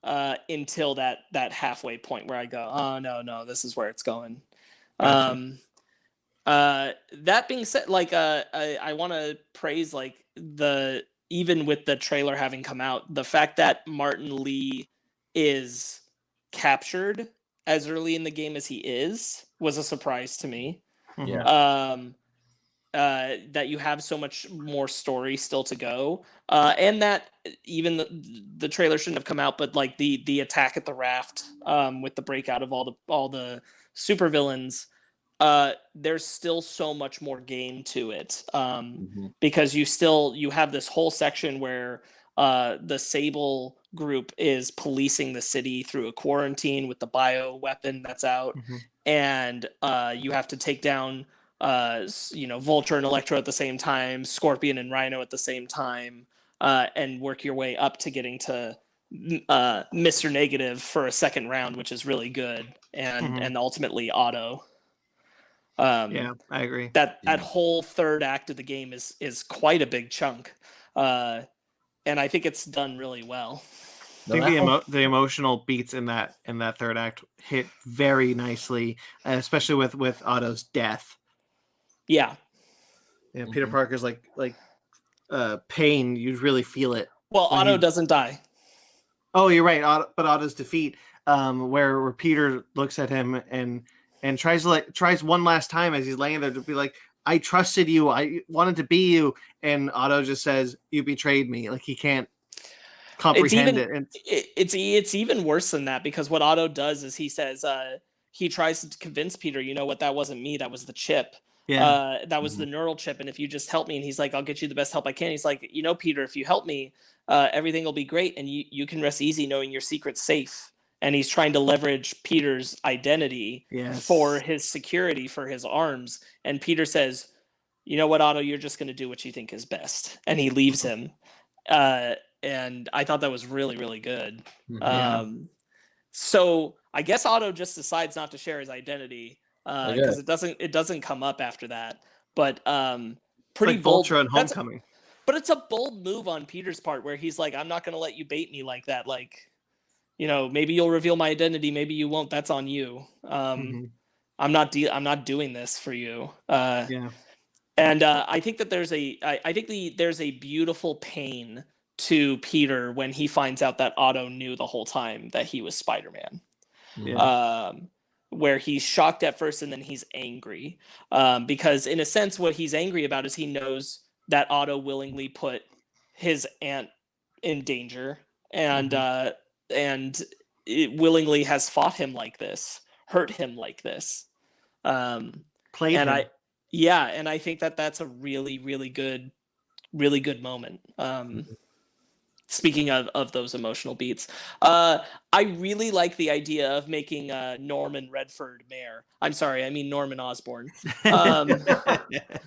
until that halfway point where I go, oh, no, this is where it's going. Gotcha. That being said, like, I want to praise like even with the trailer having come out, the fact that Martin Lee is captured as early in the game as he was a surprise to me. Yeah. That you have so much more story still to go, and that even the trailer shouldn't have come out, but like the attack at the raft, with the breakout of all the supervillains, there's still so much more game to it, because you have this whole section where the Sable group is policing the city through a quarantine with the bio weapon that's out, and you have to take down Vulture and Electro at the same time, Scorpion and Rhino at the same time, and work your way up to getting to Mr. Negative for a second round, which is really good, and ultimately Otto. Yeah, I agree. That whole third act of the game is quite a big chunk, and I think it's done really well. I think the emotional beats in that third act hit very nicely, especially with Otto's death. Yeah. Peter Parker's like pain. You really feel it. Well, Otto doesn't die. Oh, you're right. But Otto's defeat, where Peter looks at him and tries one last time as he's laying there to be like, I trusted you. I wanted to be you. And Otto just says, you betrayed me. Like he can't comprehend it's even worse than that, because what Otto does is he says, he tries to convince Peter, that wasn't me. That was the chip. Yeah. That was the neural chip. And if you just help me, and he's like, I'll get you the best help I can. He's like, Peter, if you help me, everything will be great. And you can rest easy knowing your secret's safe. And he's trying to leverage Peter's identity for his security, for his arms. And Peter says, you know what, Otto, you're just going to do what you think is best. And he leaves him. And I thought that was really, really good. So I guess Otto just decides not to share his identity, because it doesn't come up after that. But pretty like bold. Vulture and Homecoming. but it's a bold move on Peter's part where he's like, I'm not going to let you bait me like that. Like, maybe you'll reveal my identity, maybe you won't. That's on you. I'm not doing this for you. Yeah. And I think that there's a beautiful pain to Peter when he finds out that Otto knew the whole time that he was Spider-Man. Yeah. Where he's shocked at first and then he's angry. Because in a sense, what he's angry about is he knows that Otto willingly put his aunt in danger and it willingly has fought him like this, hurt him like this. Played him. And I think that that's a really, really good moment. Speaking of those emotional beats, I really like the idea of making Norman Redford mayor. I'm sorry, I mean Norman Osborne.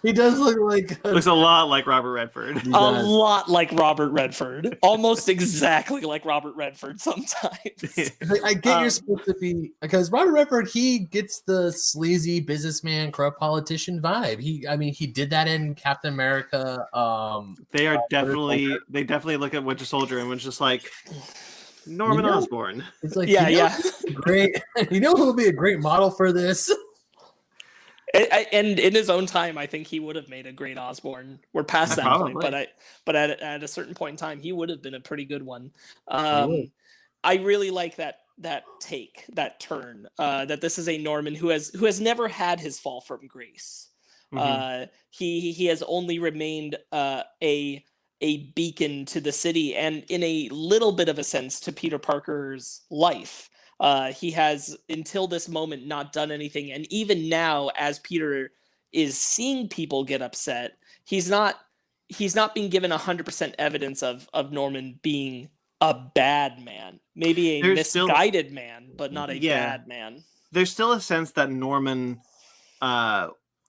He does look like looks a lot like Robert Redford. A lot like Robert Redford, almost exactly like Robert Redford. Sometimes I get you're supposed to be because Robert Redford, he gets the sleazy businessman, corrupt politician vibe. He did that in Captain America. They definitely look at Winter Soldier and was just like Norman Osborne. It's like yeah. Great. You know who would be a great model for this? And in his own time, I think he would have made a great Osborne. We're past that point, but at a certain point in time, he would have been a pretty good one. I really like that turn. That this is a Norman who has never had his fall from grace. He has only remained a beacon to the city and in a little bit of a sense to Peter Parker's life. He has until this moment not done anything, and even now, as Peter is seeing people get upset, he's not being given 100% evidence of Norman being a bad man, maybe a misguided man, but not a bad man. There's still a sense that Norman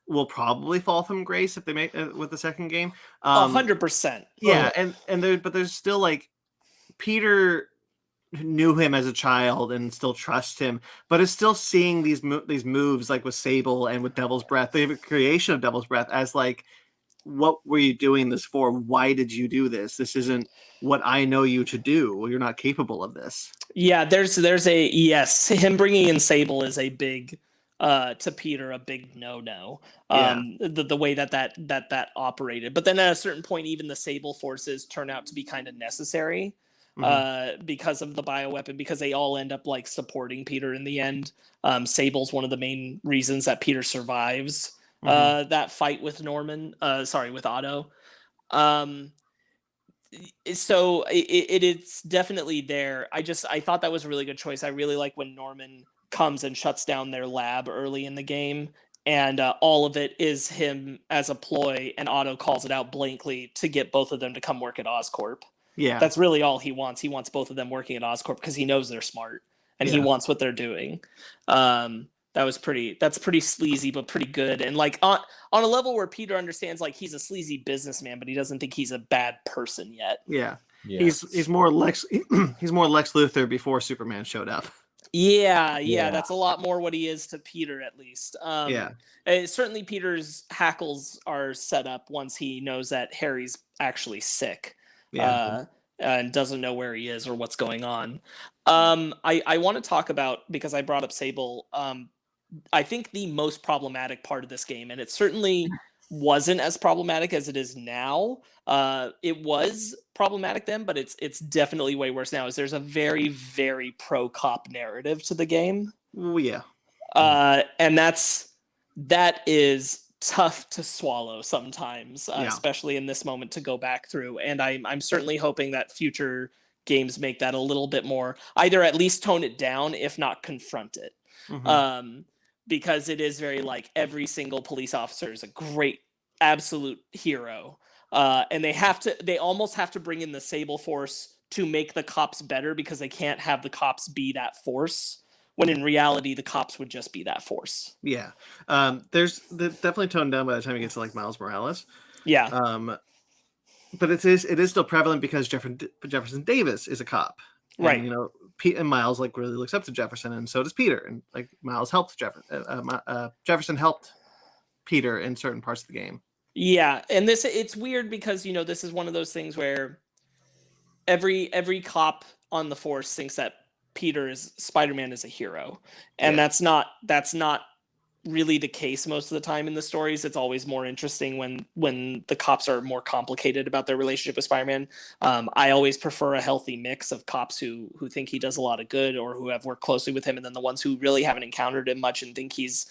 will probably fall from grace if they make with the second game. 100%. Yeah, but there's still like Peter knew him as a child and still trusts him, but is still seeing these moves like with Sable and with Devil's Breath, the creation of Devil's Breath, as like, what were you doing this for? Why did you do this? This isn't what I know you to do. You're not capable of this. Yeah, there's a yes. Him bringing in Sable is a big to Peter a big no. The way that operated, but then at a certain point, even the Sable forces turn out to be kind of necessary. Because of the bioweapon, because they all end up like supporting Peter in the end. Sable's one of the main reasons that Peter survives that fight with with Otto. So it's definitely there. I thought that was a really good choice. I really like when Norman comes and shuts down their lab early in the game, and all of it is him as a ploy, and Otto calls it out blankly to get both of them to come work at Oscorp. Yeah, that's really all he wants. He wants both of them working at Oscorp because he knows they're smart and he wants what they're doing. That's pretty sleazy, but pretty good. And like on a level where Peter understands like he's a sleazy businessman, but he doesn't think he's a bad person yet. Yeah. He's more Lex Luthor before Superman showed up. Yeah, that's a lot more what he is to Peter, at least. Certainly Peter's hackles are set up once he knows that Harry's actually sick. And doesn't know where he is or what's going on. I want to talk about, because I brought up Sable, I think the most problematic part of this game, and it certainly wasn't as problematic as it is now. It was problematic then, but it's definitely way worse now. Is there's a very, very pro-cop narrative to the game. Oh yeah. And that is tough to swallow sometimes, especially in this moment to go back through. And I'm certainly hoping that future games make that a little bit more, either at least tone it down, if not confront it. Because it is very like every single police officer is a great absolute hero. And they almost have to bring in the Sable Force to make the cops better, because they can't have the cops be that force, when in reality the cops would just be that force. Yeah. There's definitely toned down by the time it gets to like Miles Morales. Yeah. But it is still prevalent because Jefferson Davis is a cop. And, right. You know, Pete and Miles like really looks up to Jefferson, and so does Peter. And like Miles helped Jefferson helped Peter in certain parts of the game. Yeah, and it's weird because this is one of those things where every cop on the force thinks that Spider-Man is a hero, and Yeah. that's not really the case most of the time in the stories. It's always more interesting when the cops are more complicated about their relationship with Spider-Man. I always prefer a healthy mix of cops who think he does a lot of good or who have worked closely with him, and then the ones who really haven't encountered him much and think he's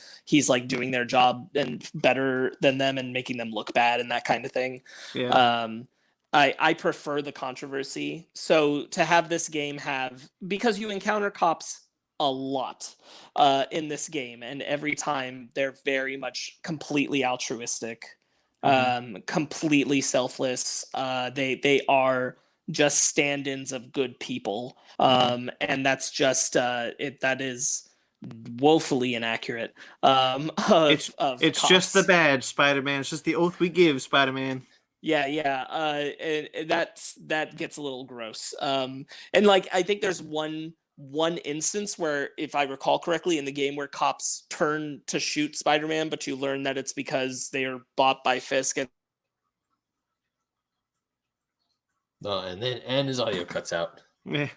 like doing their job and better than them and making them look bad and that kind of thing. Yeah. I prefer the controversy. So to have this game because you encounter cops a lot in this game, and every time they're very much completely altruistic, completely selfless. They are just stand-ins of good people, and that's just that is woefully inaccurate. It's just the badge, Spider-Man. It's just the oath we give, Spider-Man. Yeah. And that gets a little gross. And like I think there's one instance where, if I recall correctly, in the game where cops turn to shoot Spider-Man, but you learn that it's because they are bought by Fisk. And then his audio cuts out. Yeah.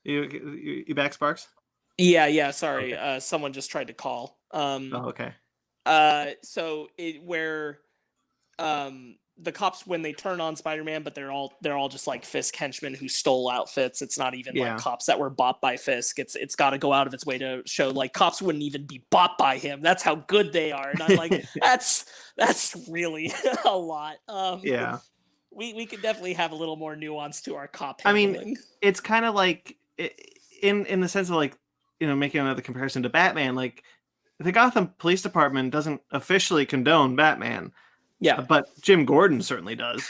You back, Sparkz? Yeah. Sorry, Okay. someone just tried to call. Okay. So the cops, when they turn on Spider-Man, but they're all just like Fisk henchmen who stole outfits. It's not even like cops that were bought by Fisk. It's got to go out of its way to show like cops wouldn't even be bought by him. That's how good they are. And I'm like, that's really a lot. Yeah. We could definitely have a little more nuance to our cop handling. I mean, it's kind of like in the sense of like, making another comparison to Batman, like the Gotham Police Department doesn't officially condone Batman. Yeah, but Jim Gordon certainly does.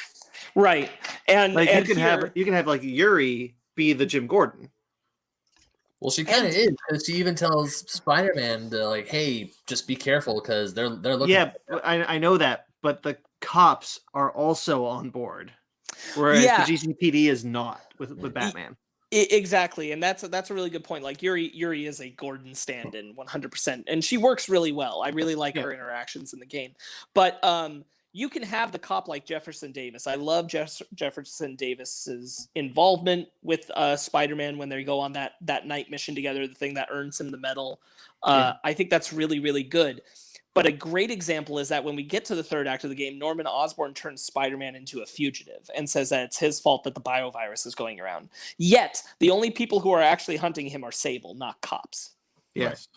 Right, and like you can have like Yuri be the Jim Gordon. Well, she kind of is, because she even tells Spider-Man to like, "Hey, just be careful because they're looking." Yeah, I know that, but the cops are also on board, whereas the GCPD is not with Batman. Exactly, and that's a really good point. Like Yuri is a Gordon stand-in 100%, and she works really well. I really like her interactions in the game, but you can have the cop like Jefferson Davis. I love Jefferson Davis's involvement with Spider-Man when they go on that night mission together, the thing that earns him the medal. I think that's really, really good. But a great example is that when we get to the third act of the game, Norman Osborn turns Spider-Man into a fugitive and says that it's his fault that the biovirus is going around. Yet, the only people who are actually hunting him are Sable, not cops. Yes.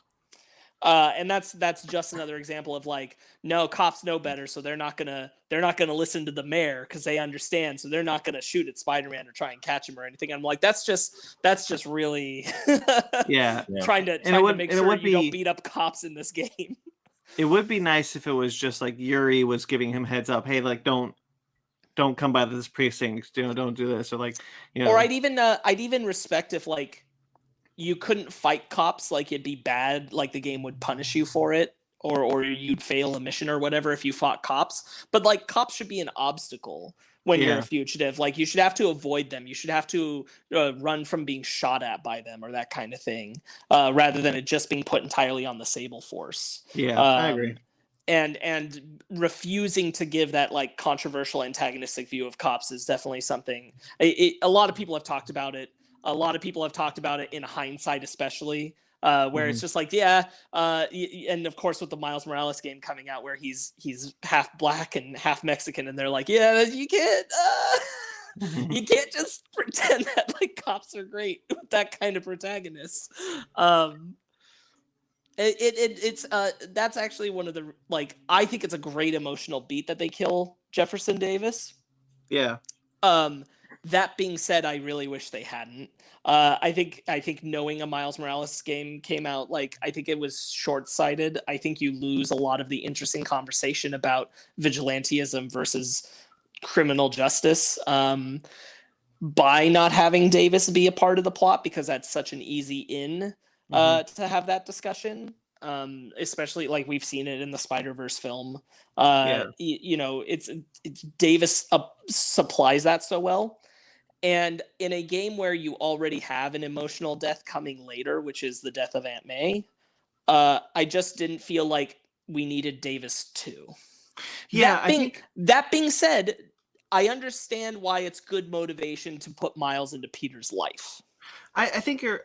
And that's just another example of like, no, cops know better, so they're not gonna listen to the mayor because they understand, so they're not gonna shoot at Spider-Man or try and catch him or anything. I'm like, that's just really trying to make sure you don't beat up cops in this game. It would be nice if it was just like Yuri was giving him heads up, hey, like don't come by this precinct, don't do this, or like, Or I'd even respect if like you couldn't fight cops, like it'd be bad, like the game would punish you for it, or you'd fail a mission or whatever if you fought cops. But like cops should be an obstacle when you're a fugitive. Like you should have to avoid them. You should have to run from being shot at by them or that kind of thing, rather than it just being put entirely on the Sable Force. Yeah, I agree. And refusing to give that like controversial antagonistic view of cops is definitely something. A lot of people have talked about it. A lot of people have talked about it in hindsight, especially where it's just like, and of course with the Miles Morales game coming out, where he's half black and half Mexican, and they're like, you can't just pretend that like cops are great with that kind of protagonist. It's that's actually one of the, like, I think it's a great emotional beat that they kill Jefferson Davis. Yeah. That being said, I really wish they hadn't. I think knowing a Miles Morales game came out, like, I think it was short-sighted. I think you lose a lot of the interesting conversation about vigilantism versus criminal justice by not having Davis be a part of the plot, because that's such an easy in to have that discussion. Especially like we've seen it in the Spider-Verse film. It's Davis supplies that so well. And in a game where you already have an emotional death coming later, which is the death of Aunt May, I just didn't feel like we needed Davis too. Yeah, That being said, I understand why it's good motivation to put Miles into Peter's life. I think you're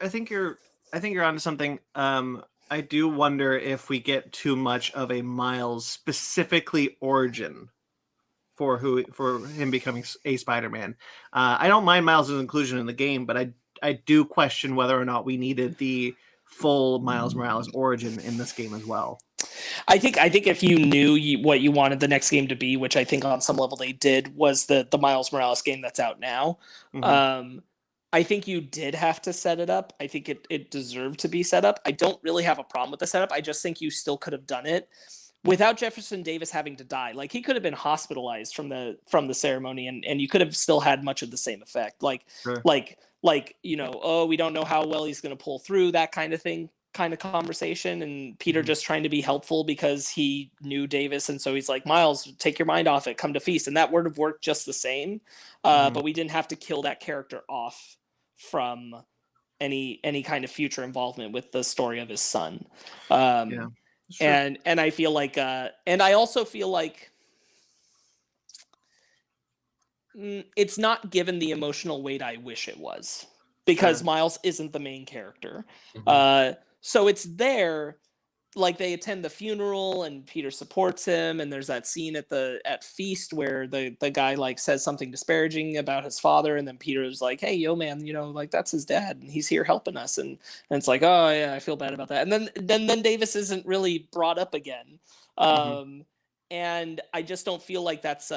onto something. I do wonder if we get too much of a Miles specifically origin for him becoming a Spider-Man. I don't mind Miles' inclusion in the game, but I do question whether or not we needed the full Miles Morales origin in this game as well. I think if you knew what you wanted the next game to be, which I think on some level they did, was the Miles Morales game that's out now. Mm-hmm. I think you did have to set it up. I think it deserved to be set up. I don't really have a problem with the setup. I just think you still could have done it without Jefferson Davis having to die. Like, he could have been hospitalized from the ceremony, and you could have still had much of the same effect. Sure. Like, you know, oh, we don't know how well he's going to pull through, that kind of thing, kind of conversation, and Peter just trying to be helpful because he knew Davis, and so he's like, Miles, take your mind off it, come to feast, and that would have worked just the same. But we didn't have to kill that character off from any kind of future involvement with the story of his son. Yeah, and I feel like and I also feel like it's not given the emotional weight I wish it was, because Miles isn't the main character. So it's there, like, they attend the funeral and Peter supports him, and there's that scene at feast where the guy like says something disparaging about his father, and then Peter's like, hey, yo man, you know, like, that's his dad and he's here helping us, and it's like, oh yeah, I feel bad about that. And then Davis isn't really brought up again. And I just don't feel like that's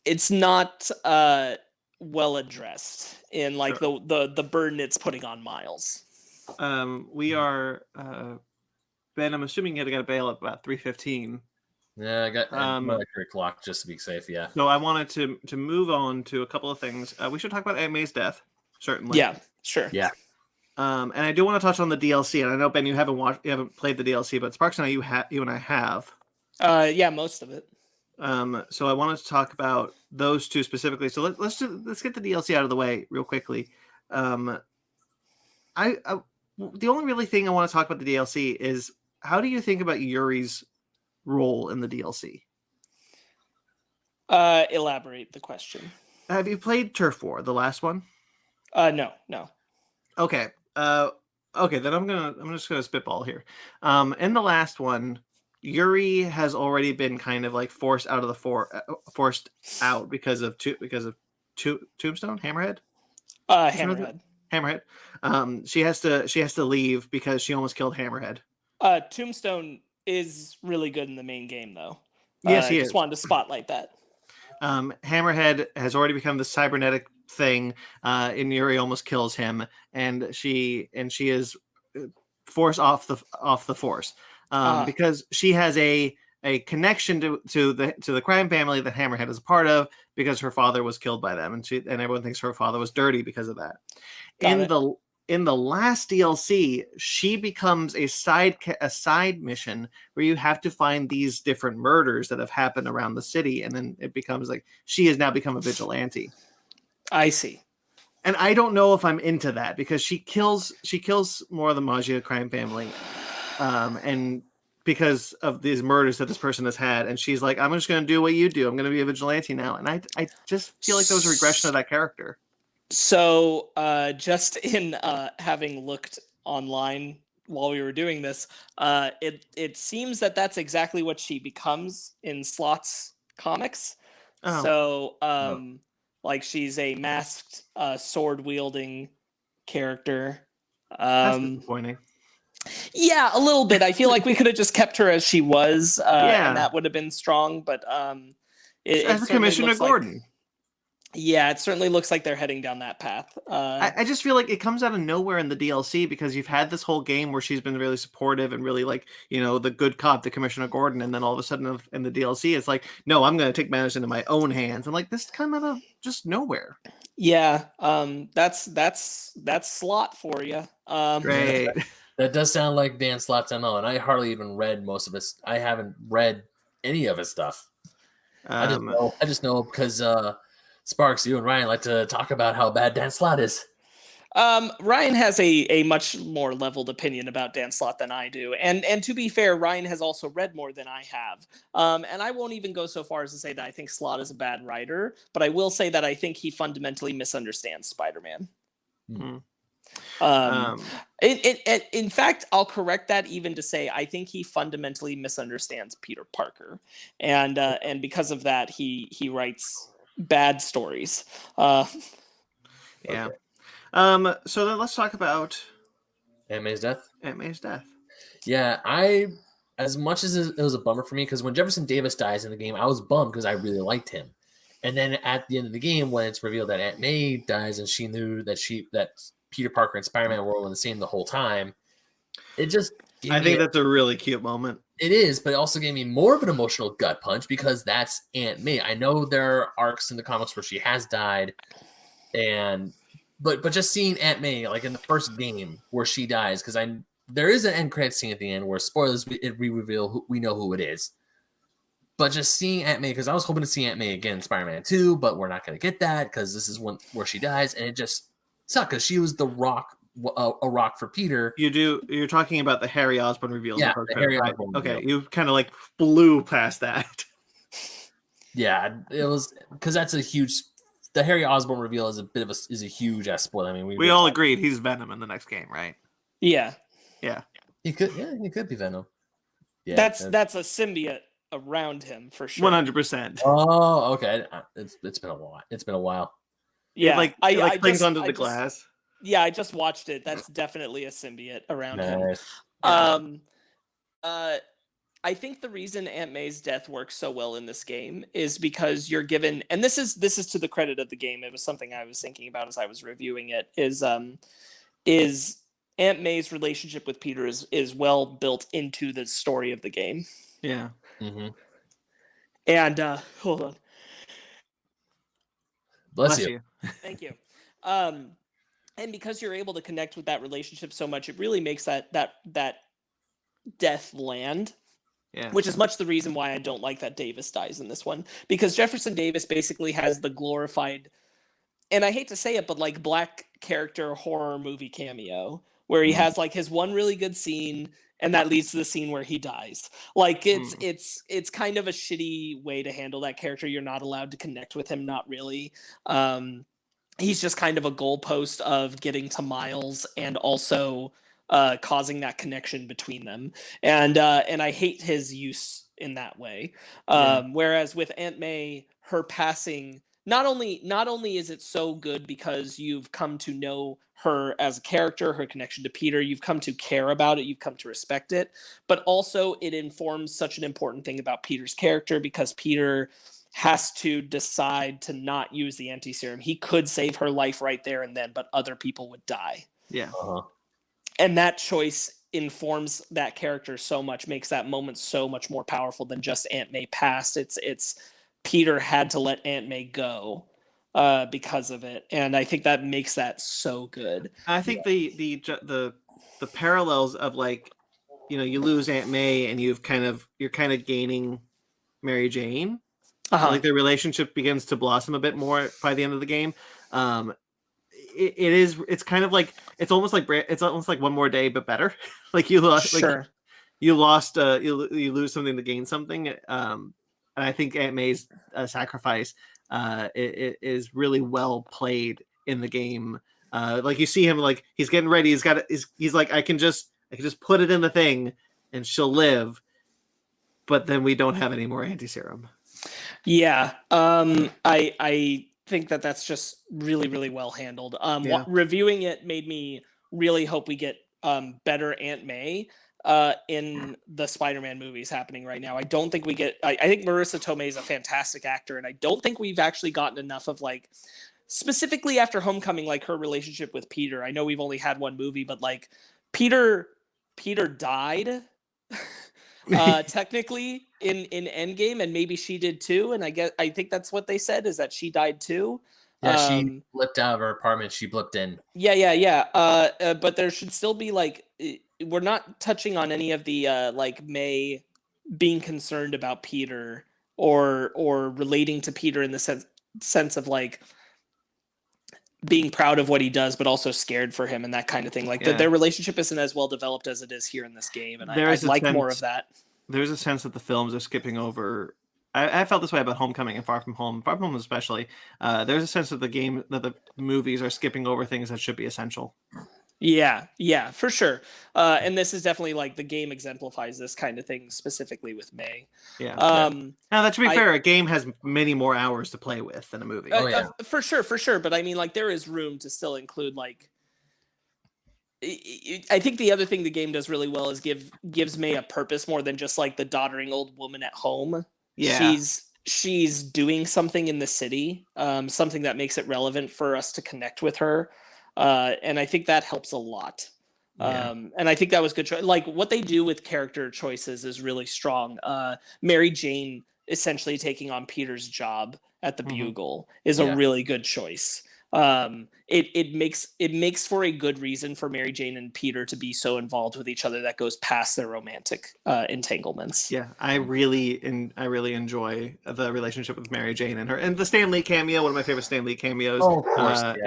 it's not well addressed in like the burden it's putting on Miles. We are Ben, I'm assuming you got to bail at about 3:15. Yeah, I got my clock just to be safe. Yeah. So I wanted to move on to a couple of things. We should talk about Aunt May's death, certainly. Yeah, sure. Yeah. And I do want to touch on the DLC. And I know, Ben, you haven't played the DLC, but Sparkz and you and I have. Yeah, most of it. So I wanted to talk about those two specifically. So let's get the DLC out of the way real quickly. The only really thing I want to talk about the DLC is, how do you think about Yuri's role in the DLC? Elaborate the question. Have you played Turf War, the last one? No. Okay. Okay, then I'm just gonna spitball here. In the last one, Yuri has already been kind of like forced out because of Tombstone, Hammerhead. Hammerhead. She has to leave because she almost killed Hammerhead. Tombstone is really good in the main game, though. Yes, he is. Just wanted to spotlight that. Hammerhead has already become the cybernetic thing, and Yuri almost kills him, and she is forced off the force because she has a connection to the crime family that Hammerhead is a part of, because her father was killed by them, and everyone thinks her father was dirty because of that. In the last DLC, she becomes a side mission where you have to find these different murders that have happened around the city, and then it becomes like she has now become a vigilante. I see. And I don't know if I'm into that, because she kills more of the Maggia crime family, and because of these murders that this person has had, and she's like, I'm just going to do what you do. I'm going to be a vigilante now, and I just feel like there was a regression of that character. So, just in having looked online while we were doing this, it seems that that's exactly what she becomes in Slott's comics. So, like, she's a masked, sword-wielding character. That's disappointing. Yeah, a little bit. I feel like we could have just kept her as she was, and that would have been strong. But as Commissioner Gordon. Yeah, it certainly looks like they're heading down that path. I just feel like it comes out of nowhere in the DLC, because you've had this whole game where she's been really supportive and really, like, you know, the good cop, the Commissioner Gordon, and then all of a sudden in the DLC, it's like, no, I'm going to take matters into my own hands. I'm like, this come out of just nowhere. Yeah, that's Slott for you. Great. That does sound like Dan Slott's MO, and I hardly even read most of his. I haven't read any of his stuff. I just know because Sparkz, you and Ryan like to talk about how bad Dan Slott is. Ryan has a much more leveled opinion about Dan Slott than I do, and to be fair, Ryan has also read more than I have. And I won't even go so far as to say that I think Slott is a bad writer, but I will say that I think he fundamentally misunderstands Spider-Man. In fact, I'll correct that even to say I think he fundamentally misunderstands Peter Parker, and because of that, he writes bad stories. Yeah. So then let's talk about Aunt May's death. Aunt May's death. Yeah, as much as it was a bummer for me, because when Jefferson Davis dies in the game, I was bummed because I really liked him. And then at the end of the game, when it's revealed that Aunt May dies and she knew that Peter Parker and Spider-Man were all the same the whole time, it just I think that's a really cute moment. It is, but it also gave me more of an emotional gut punch because that's Aunt May. I know there are arcs in the comics where she has died, but just seeing Aunt May like in the first game where she dies, because there is an end credit scene at the end where spoilers we reveal we know who it is. But just seeing Aunt May, because I was hoping to see Aunt May again in Spider-Man 2, but we're not going to get that because this is where she dies, and it just sucked because she was the rock, a rock for Peter. You're talking about the Harry Osborne reveal. Yeah, the Harry Osborne okay, reveal. you kind of like blew past that. Yeah, it was because that's a huge. The Harry Osborne reveal is a huge ass spoiler. I mean, we all agreed he's Venom in the next game, right? Yeah. He could be Venom. Yeah, that's a symbiote around him for sure. 100%. Oh, okay. It's been a while. It's been a while. Yeah, it clings onto the glass. Yeah, I just watched it. That's definitely a symbiote around him. I think the reason Aunt May's death works so well in this game is because you're given, and this is to the credit of the game. It was something I was thinking about as I was reviewing it. Is Aunt May's relationship with Peter is well built into the story of the game. Yeah. Mm-hmm. And hold on. Bless you. Thank you. And because you're able to connect with that relationship so much, it really makes that death land. Yeah. Which is much the reason why I don't like that Davis dies in this one, because Jefferson Davis basically has the glorified, and I hate to say it, but like black character horror movie cameo where he has like his one really good scene, and that leads to the scene where he dies. Like it's kind of a shitty way to handle that character. You're not allowed to connect with him, not really. He's just kind of a goalpost of getting to Miles and also causing that connection between them, and I hate his use in that way. Whereas with Aunt May, her passing, not only is it so good because you've come to know her as a character, her connection to Peter, you've come to care about it, you've come to respect it, but also it informs such an important thing about Peter's character, because Peter has to decide to not use the anti-serum. He could save her life right there and then, but other people would die. Yeah. And that choice informs that character so much, makes that moment so much more powerful than just Aunt May passed. It's Peter had to let Aunt May go because of it, and I think that makes that so good. I think the parallels of, like, you know, you lose Aunt May and you're kind of gaining Mary Jane. Like their relationship begins to blossom a bit more by the end of the game. It's kind of like it's almost like One More Day but better. Like you lost you lose something to gain something. And I think Aunt May's sacrifice it is really well played in the game. Like you see him, like he's getting ready, he's like, I can just put it in the thing and she'll live, but then we don't have any more anti-serum. Yeah. I think that's just really, really well handled. Reviewing it made me really hope we get better Aunt May in the Spider-Man movies happening right now. I don't think we get. I think Marissa Tomei is a fantastic actor, and I don't think we've actually gotten enough of, like, specifically after Homecoming, like her relationship with Peter. I know we've only had one movie, but like Peter died. Technically in Endgame, and maybe she did too, and I think that's what they said, is that she died too. Yeah, she blipped out of her apartment. She blipped in. Yeah. But there should still be, like, we're not touching on any of the like May being concerned about Peter or relating to Peter in the sense of, like, being proud of what he does, but also scared for him and that kind of thing. Like their relationship isn't as well developed as it is here in this game, and I'd like more of that. There's a sense that the films are skipping over. I felt this way about Homecoming and Far From Home especially. There's a sense that the movies are skipping over things that should be essential. Yeah, for sure. And this is definitely like the game exemplifies this kind of thing specifically with May. Yeah. Now that, to be fair, a game has many more hours to play with than a movie. For sure. But I mean, like, there is room to still include, like, I think the other thing the game does really well is gives May a purpose more than just like the doddering old woman at home. Yeah. She's doing something in the city, something that makes it relevant for us to connect with her. And I think that helps a lot. And I think that was good choice. Like, what they do with character choices is really strong. Mary Jane essentially taking on Peter's job at the Bugle is a really good choice. It makes for a good reason for Mary Jane and Peter to be so involved with each other that goes past their romantic entanglements. Yeah, I really enjoy the relationship with Mary Jane and her, and the Stan Lee cameo. One of my favorite Stan Lee cameos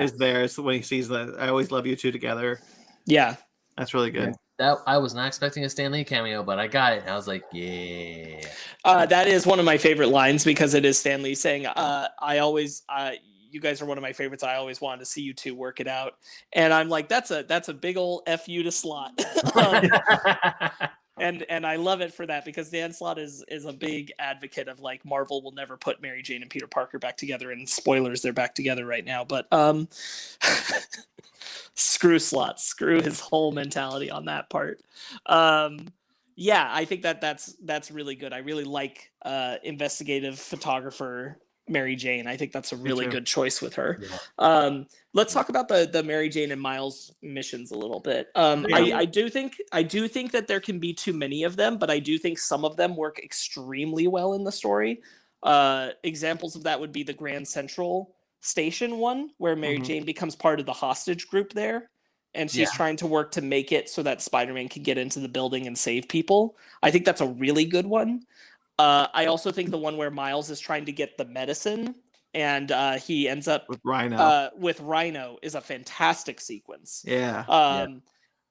is there. It's when he sees that "I always love you two" together. Yeah, that's really good. That I was not expecting a Stan Lee cameo, but I got it. And I was like, yeah. That is one of my favorite lines because it is Stan Lee saying, you guys are one of my favorites. I always wanted to see you two work it out. And I'm like, that's a big old F you to Slott. And I love it for that because Dan Slott is a big advocate of like Marvel will never put Mary Jane and Peter Parker back together, and spoilers, they're back together right now. But screw Slott, screw his whole mentality on that part. Yeah, I think that's really good. I really like investigative photographer Mary Jane. I think that's a really good choice with her. Yeah. Let's talk about the Mary Jane and Miles missions a little bit. I do think that there can be too many of them, but I do think some of them work extremely well in the story. Examples of that would be the Grand Central Station one, where Mary Jane becomes part of the hostage group there, and she's trying to work to make it so that Spider-Man can get into the building and save people. I think that's a really good one. I also think the one where Miles is trying to get the medicine and he ends up with Rhino. Is a fantastic sequence. Yeah.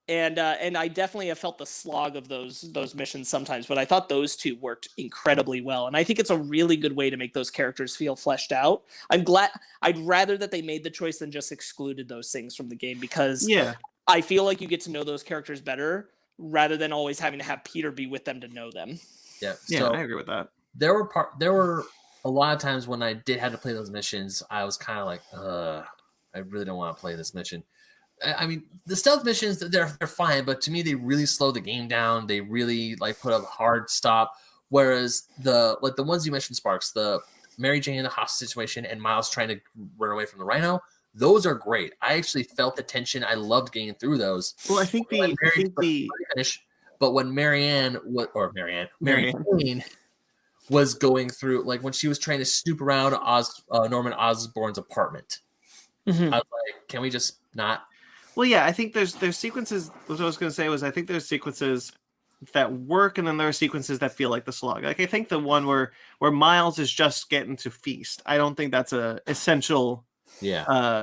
And I definitely have felt the slog of those missions sometimes, but I thought those two worked incredibly well. And I think it's a really good way to make those characters feel fleshed out. I'd rather that they made the choice than just excluded those things from the game, because I feel like you get to know those characters better rather than always having to have Peter be with them to know them. Yeah, so I agree with that. There were a lot of times when I did have to play those missions, I was kind of like, I really don't want to play this mission. I mean, the stealth missions, they're fine, but to me, they really slow the game down. They really like put a hard stop. Whereas the ones you mentioned, Sparkz, the Mary Jane in the hostage situation and Miles trying to run away from the Rhino, those are great. I actually felt the tension. I loved getting through those. Well, I think but when Mary Jane was going through, like when she was trying to snoop around Norman Osborn's apartment, I was like, can we just not? Well, yeah, I think there's sequences. What I was going to say was I think there's sequences that work, and then there are sequences that feel like the slog. Like I think the one where Miles is just getting to feast, I don't think that's a essential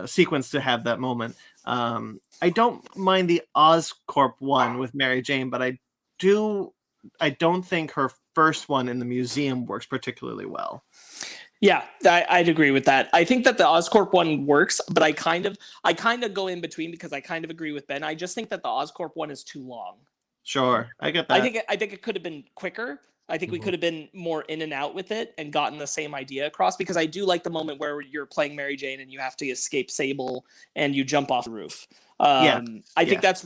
sequence to have that moment. I don't mind the Oscorp one with Mary Jane, but I don't think her first one in the museum works particularly well. Yeah, I'd agree with that. I think that the Oscorp one works, but I kind of go in between because I kind of agree with Ben. I just think that the Oscorp one is too long. Sure, I get that. I think it could have been quicker. I think we could have been more in and out with it and gotten the same idea across, because I do like the moment where you're playing Mary Jane and you have to escape Sable and you jump off the roof. I think that's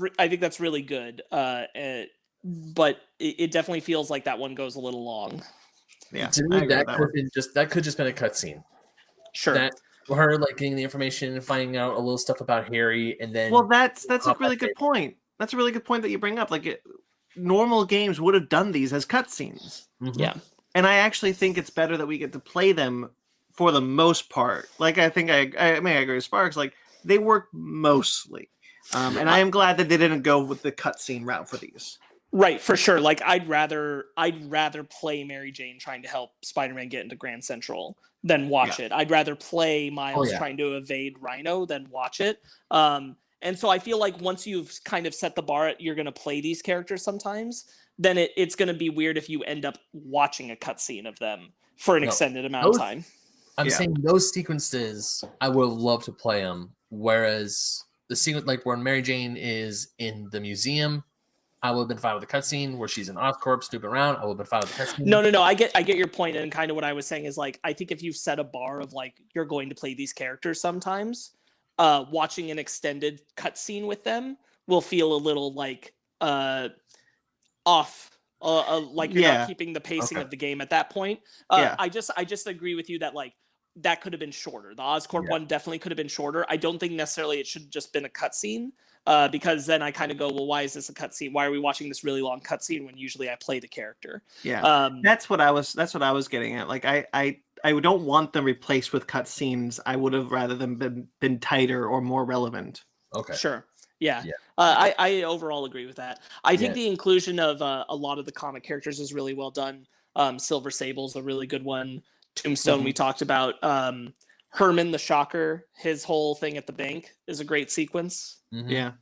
really good. But it definitely feels like that one goes a little long. Yeah, to me, that could just been a cutscene. Sure. That her like getting the information and finding out a little stuff about Harry, and then that's a really good point. That's a really good point that you bring up. Like normal games would have done these as cutscenes. Yeah, and I actually think it's better that we get to play them for the most part. Like I think I agree with Sparkz. Like they work mostly, and I am glad that they didn't go with the cutscene route for these. Right, for sure. Like I'd rather play Mary Jane trying to help Spider-Man get into Grand Central than watch it. I'd rather play Miles trying to evade Rhino than watch it. And so I feel like once you've kind of set the bar at you're going to play these characters sometimes, then it's going to be weird if you end up watching a cutscene of them for an extended amount of time. I'm saying those sequences, I would love to play them. Whereas the sequence, like when Mary Jane is in the museum, I would have been fine with the cutscene. Where she's in Oscorp snooping around, I would have been fine with the cutscene. No. I get your point, and kind of what I was saying is like I think if you've set a bar of like you're going to play these characters sometimes, watching an extended cutscene with them will feel a little like off. Like you're not keeping the pacing of the game at that point. I just agree with you that like that could have been shorter. The Oscorp one definitely could have been shorter. I don't think necessarily it should have just been a cutscene. Because then I kind of go, well, why is this a cutscene? Why are we watching this really long cutscene when usually I play the character? Yeah, that's what I was getting at. Like I don't want them replaced with cutscenes. I would have rather them been tighter or more relevant. Okay, sure, yeah. I overall agree with that. I think the inclusion of a lot of the comic characters is really well done. Silver Sable's a really good one. Tombstone we talked about. Herman the Shocker, his whole thing at the bank is a great sequence. Yeah,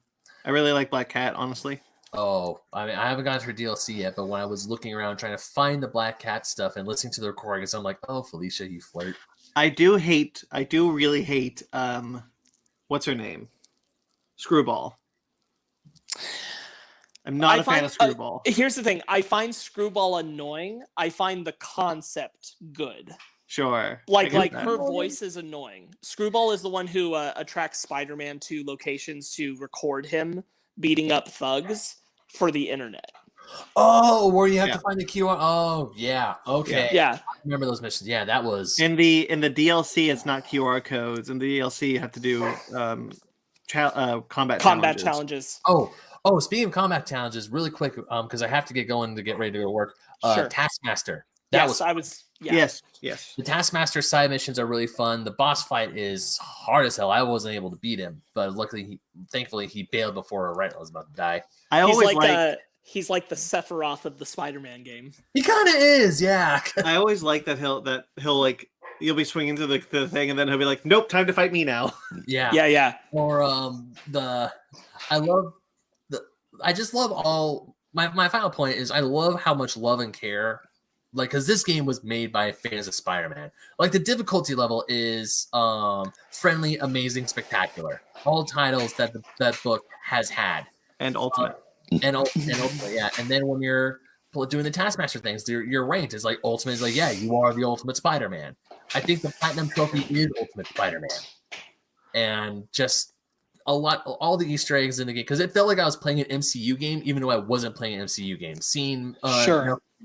I really like Black Cat, honestly. Oh, I mean, I haven't gotten to her DLC yet, but when I was looking around trying to find the Black Cat stuff and listening to the recordings, I'm like, oh, Felicia, you flirt. I do really hate, what's her name? Screwball. I'm not a fan of Screwball. Here's the thing. I find Screwball annoying. I find the concept good. Sure. Like her voice is annoying. Screwball is the one who attracts Spider-Man to locations to record him beating up thugs for the internet. Oh, where you have to find the QR. Oh, yeah. Okay. Yeah. I remember those missions. Yeah, that was in the DLC. It's not QR codes. In the DLC, you have to do combat challenges. Oh, speaking of combat challenges, really quick, because I have to get going to get ready to go to work. Taskmaster. Yes. The Taskmaster side missions are really fun. The boss fight is hard as hell. I wasn't able to beat him, but luckily, thankfully, he bailed before I was about to die. He's like the Sephiroth of the Spider-Man game. He kind of is, yeah. I always like that he'll like you'll be swinging to the thing, and then he'll be like, "Nope, time to fight me now." Yeah. Or I just love all my final point is I love how much love and care. Like, because this game was made by fans of Spider-Man. Like, the difficulty level is friendly, amazing, spectacular. All titles that that book has had. And ultimate. And ultimate, yeah. And then when you're doing the Taskmaster things, you're ranked as like ultimate is like, yeah, you are the ultimate Spider-Man. I think the Platinum Trophy is Ultimate Spider-Man. And just all the Easter eggs in the game, because it felt like I was playing an MCU game, even though I wasn't playing an MCU game. Seeing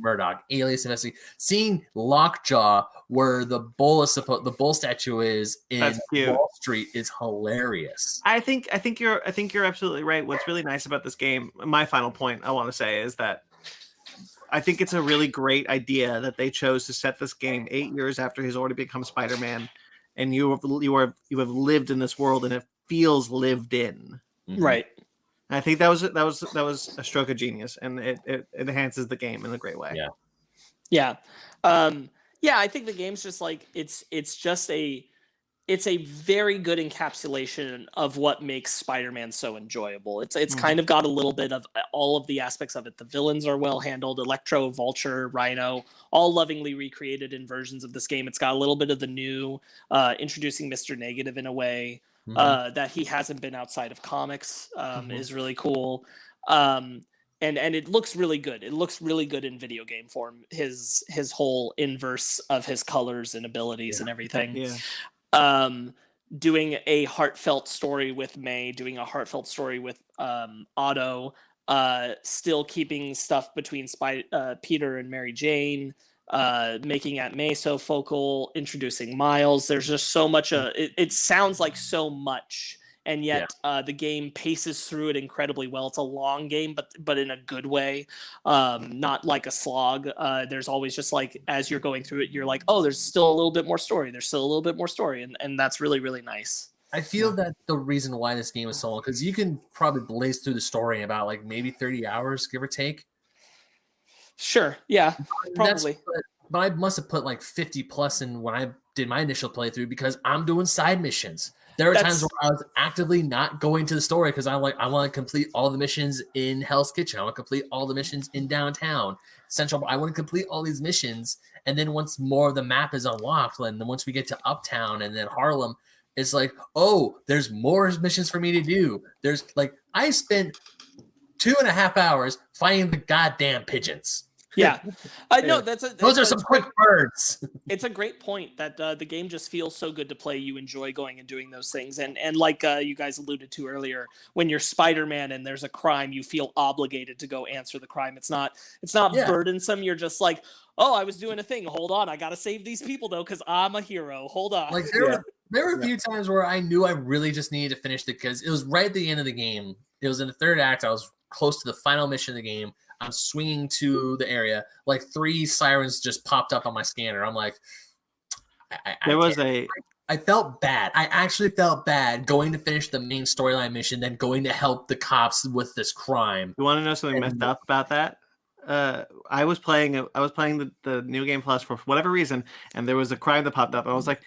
Murdoch, Alias Investigation, seeing Lockjaw, where the bull statue is in Wall Street, is hilarious. I think you're absolutely right. What's really nice about this game, my final point I want to say is that I think it's a really great idea that they chose to set this game 8 years after he's already become Spider-Man, and you have lived in this world, and it feels lived in. Right. I think that was a stroke of genius, and it enhances the game in a great way. Yeah. I think the game's just like it's a very good encapsulation of what makes Spider-Man so enjoyable. It's kind of got a little bit of all of the aspects of it. The villains are well handled. Electro, Vulture, Rhino, all lovingly recreated in versions of this game. It's got a little bit of the new, introducing Mr. Negative in a way that he hasn't been outside of comics, is really cool. And it looks really good. It looks really good in video game form. His whole inverse of his colors and abilities and everything. Yeah. Doing a heartfelt story with May, doing a heartfelt story with Otto, still keeping stuff between Peter and Mary Jane, making Aunt May so focal, introducing Miles. There's just so much. It sounds like so much, and yet the game paces through it incredibly well. It's a long game, but in a good way, not like a slog. There's always just like, as you're going through it, you're like, oh, there's still a little bit more story. There's still a little bit more story, and that's really, really nice. I feel that the reason why this game is so long, because you can probably blaze through the story in about like maybe 30 hours, give or take. Sure. Yeah. Probably. But I must have put like 50 plus in when I did my initial playthrough because I'm doing side missions. There are times where I was actively not going to the story because I want to complete all the missions in Hell's Kitchen. I want to complete all the missions in downtown Central. I want to complete all these missions, and then once more of the map is unlocked, and then once we get to Uptown and then Harlem, it's like, oh, there's more missions for me to do. There's like I spent 2.5 hours finding the goddamn pigeons. Yeah, no, those are some quick birds. It's a great point that the game just feels so good to play. You enjoy going and doing those things, and like you guys alluded to earlier, when you're Spider-Man and there's a crime, you feel obligated to go answer the crime. It's not burdensome. You're just like, oh, I was doing a thing. Hold on, I gotta save these people though because I'm a hero. Hold on. Like there were a few times where I knew I really just needed to finish it because it was right at the end of the game. It was in the third act. I was close to the final mission of the game. I'm swinging to the area. Like 3 sirens just popped up on my scanner. I'm like, I felt bad. I actually felt bad going to finish the main storyline mission, then going to help the cops with this crime. You want to know something messed up about that? I was playing the New Game Plus for whatever reason, and there was a crime that popped up. I was like,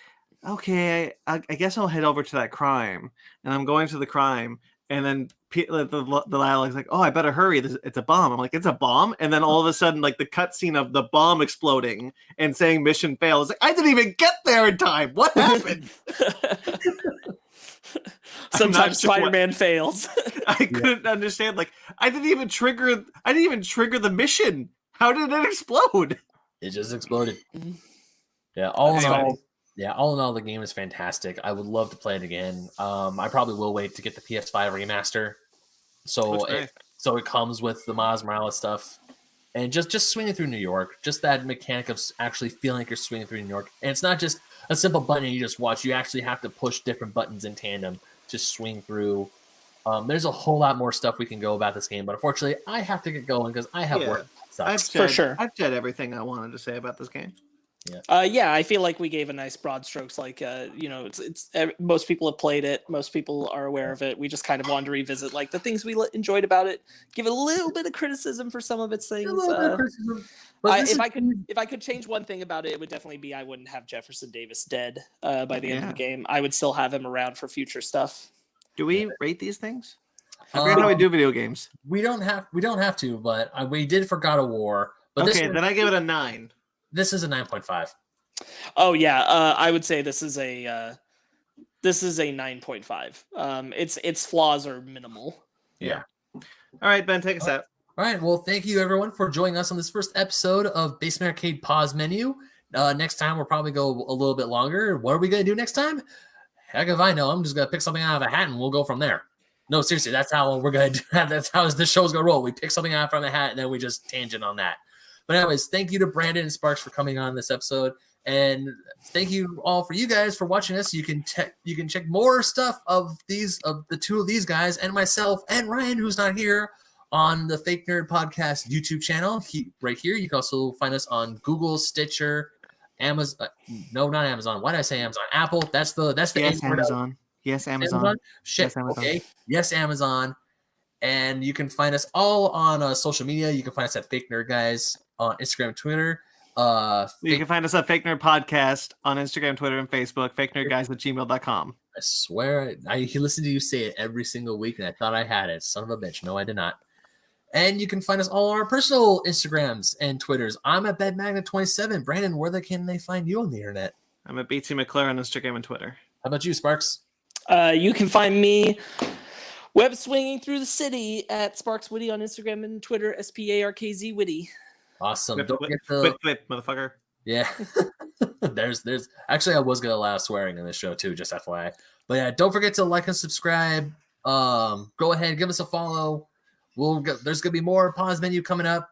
okay, I guess I'll head over to that crime. And I'm going to the crime. And then the dialogue's like, oh, I better hurry. It's a bomb. I'm like, it's a bomb? And then all of a sudden, like the cutscene of the bomb exploding and saying mission failed. It's like, I didn't even get there in time. What happened? Sometimes Spider-Man fails. I couldn't understand. Like, I didn't even trigger the mission. How did it explode? It just exploded. Yeah, all in all, the game is fantastic. I would love to play it again. I probably will wait to get the PS5 remaster, so it comes with the Miles Morales stuff, and just swinging through New York, just that mechanic of actually feeling like you're swinging through New York, and it's not just a simple button you just watch. You actually have to push different buttons in tandem to swing through. There's a whole lot more stuff we can go about this game, but unfortunately, I have to get going because I have work. I've said everything I wanted to say about this game. Yeah, I feel like we gave a nice broad strokes. Like, it's most people have played it. Most people are aware of it. We just kind of wanted to revisit like the things we enjoyed about it. Give it a little bit of criticism for some of its things. If I could change one thing about it, it would definitely be I wouldn't have Jefferson Davis dead by the end of the game. I would still have him around for future stuff. Do we rate these things? I forget how we do video games. We don't have to, but we did for God of War. But then I give it a 9. This is a 9.5. Oh yeah, I would say this is a 9.5. Its flaws are minimal. Yeah. All right, Ben, take us out. All right. Well, thank you everyone for joining us on this first episode of Basement Arcade Pause Menu. Next time we'll probably go a little bit longer. What are we gonna do next time? Heck if I know. I'm just gonna pick something out of a hat and we'll go from there. No, seriously, that's how we're gonna do that. That's how this show's gonna roll. We pick something out from the hat and then we just tangent on that. But anyways, thank you to Brandon and Sparkz for coming on this episode, and thank you all for you guys for watching us. You can check more stuff of the two of these guys and myself and Ryan, who's not here, on the Fake Nerd Podcast YouTube channel. Right here, you can also find us on Google, Stitcher, Amazon. No, not Amazon. Why did I say Amazon? Apple. That's the yes, Amazon. Yes, Amazon. Shit. Yes, Amazon. Okay. Yes, Amazon. And you can find us all on social media. You can find us at FakeNerdGuys on Instagram and Twitter. You can find us at Fake Nerd Podcast on Instagram, Twitter, and Facebook. FakeNerdGuys@gmail.com. I swear, I listen to you say it every single week, and I thought I had it. Son of a bitch. No, I did not. And you can find us all on our personal Instagrams and Twitters. I'm at BedMagnet27. Brandon, where can they find you on the internet? I'm at BT McClure on Instagram and Twitter. How about you, Sparkz? You can find me web swinging through the city at Sparkz Witty on Instagram and Twitter, SPARKZ Witty. Awesome. Whip, Don't forget to whip, motherfucker. Yeah. there's actually I was gonna allow swearing in this show too, just FYI. But yeah, don't forget to like and subscribe. Go ahead, give us a follow. There's gonna be more pause menu coming up,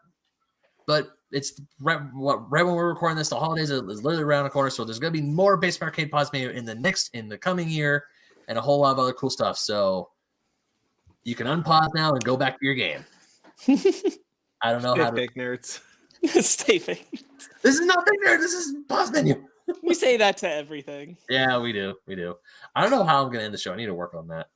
but it's right when we're recording this. The holidays is literally around the corner, so there's gonna be more Basement Arcade pause menu in the coming year, and a whole lot of other cool stuff. So you can unpause now and go back to your game. I don't know how to fake nerds. Stay fake. This is not Fake Nerd. This is pause menu. We say that to everything. Yeah, we do. I don't know how I'm gonna end the show. I need to work on that.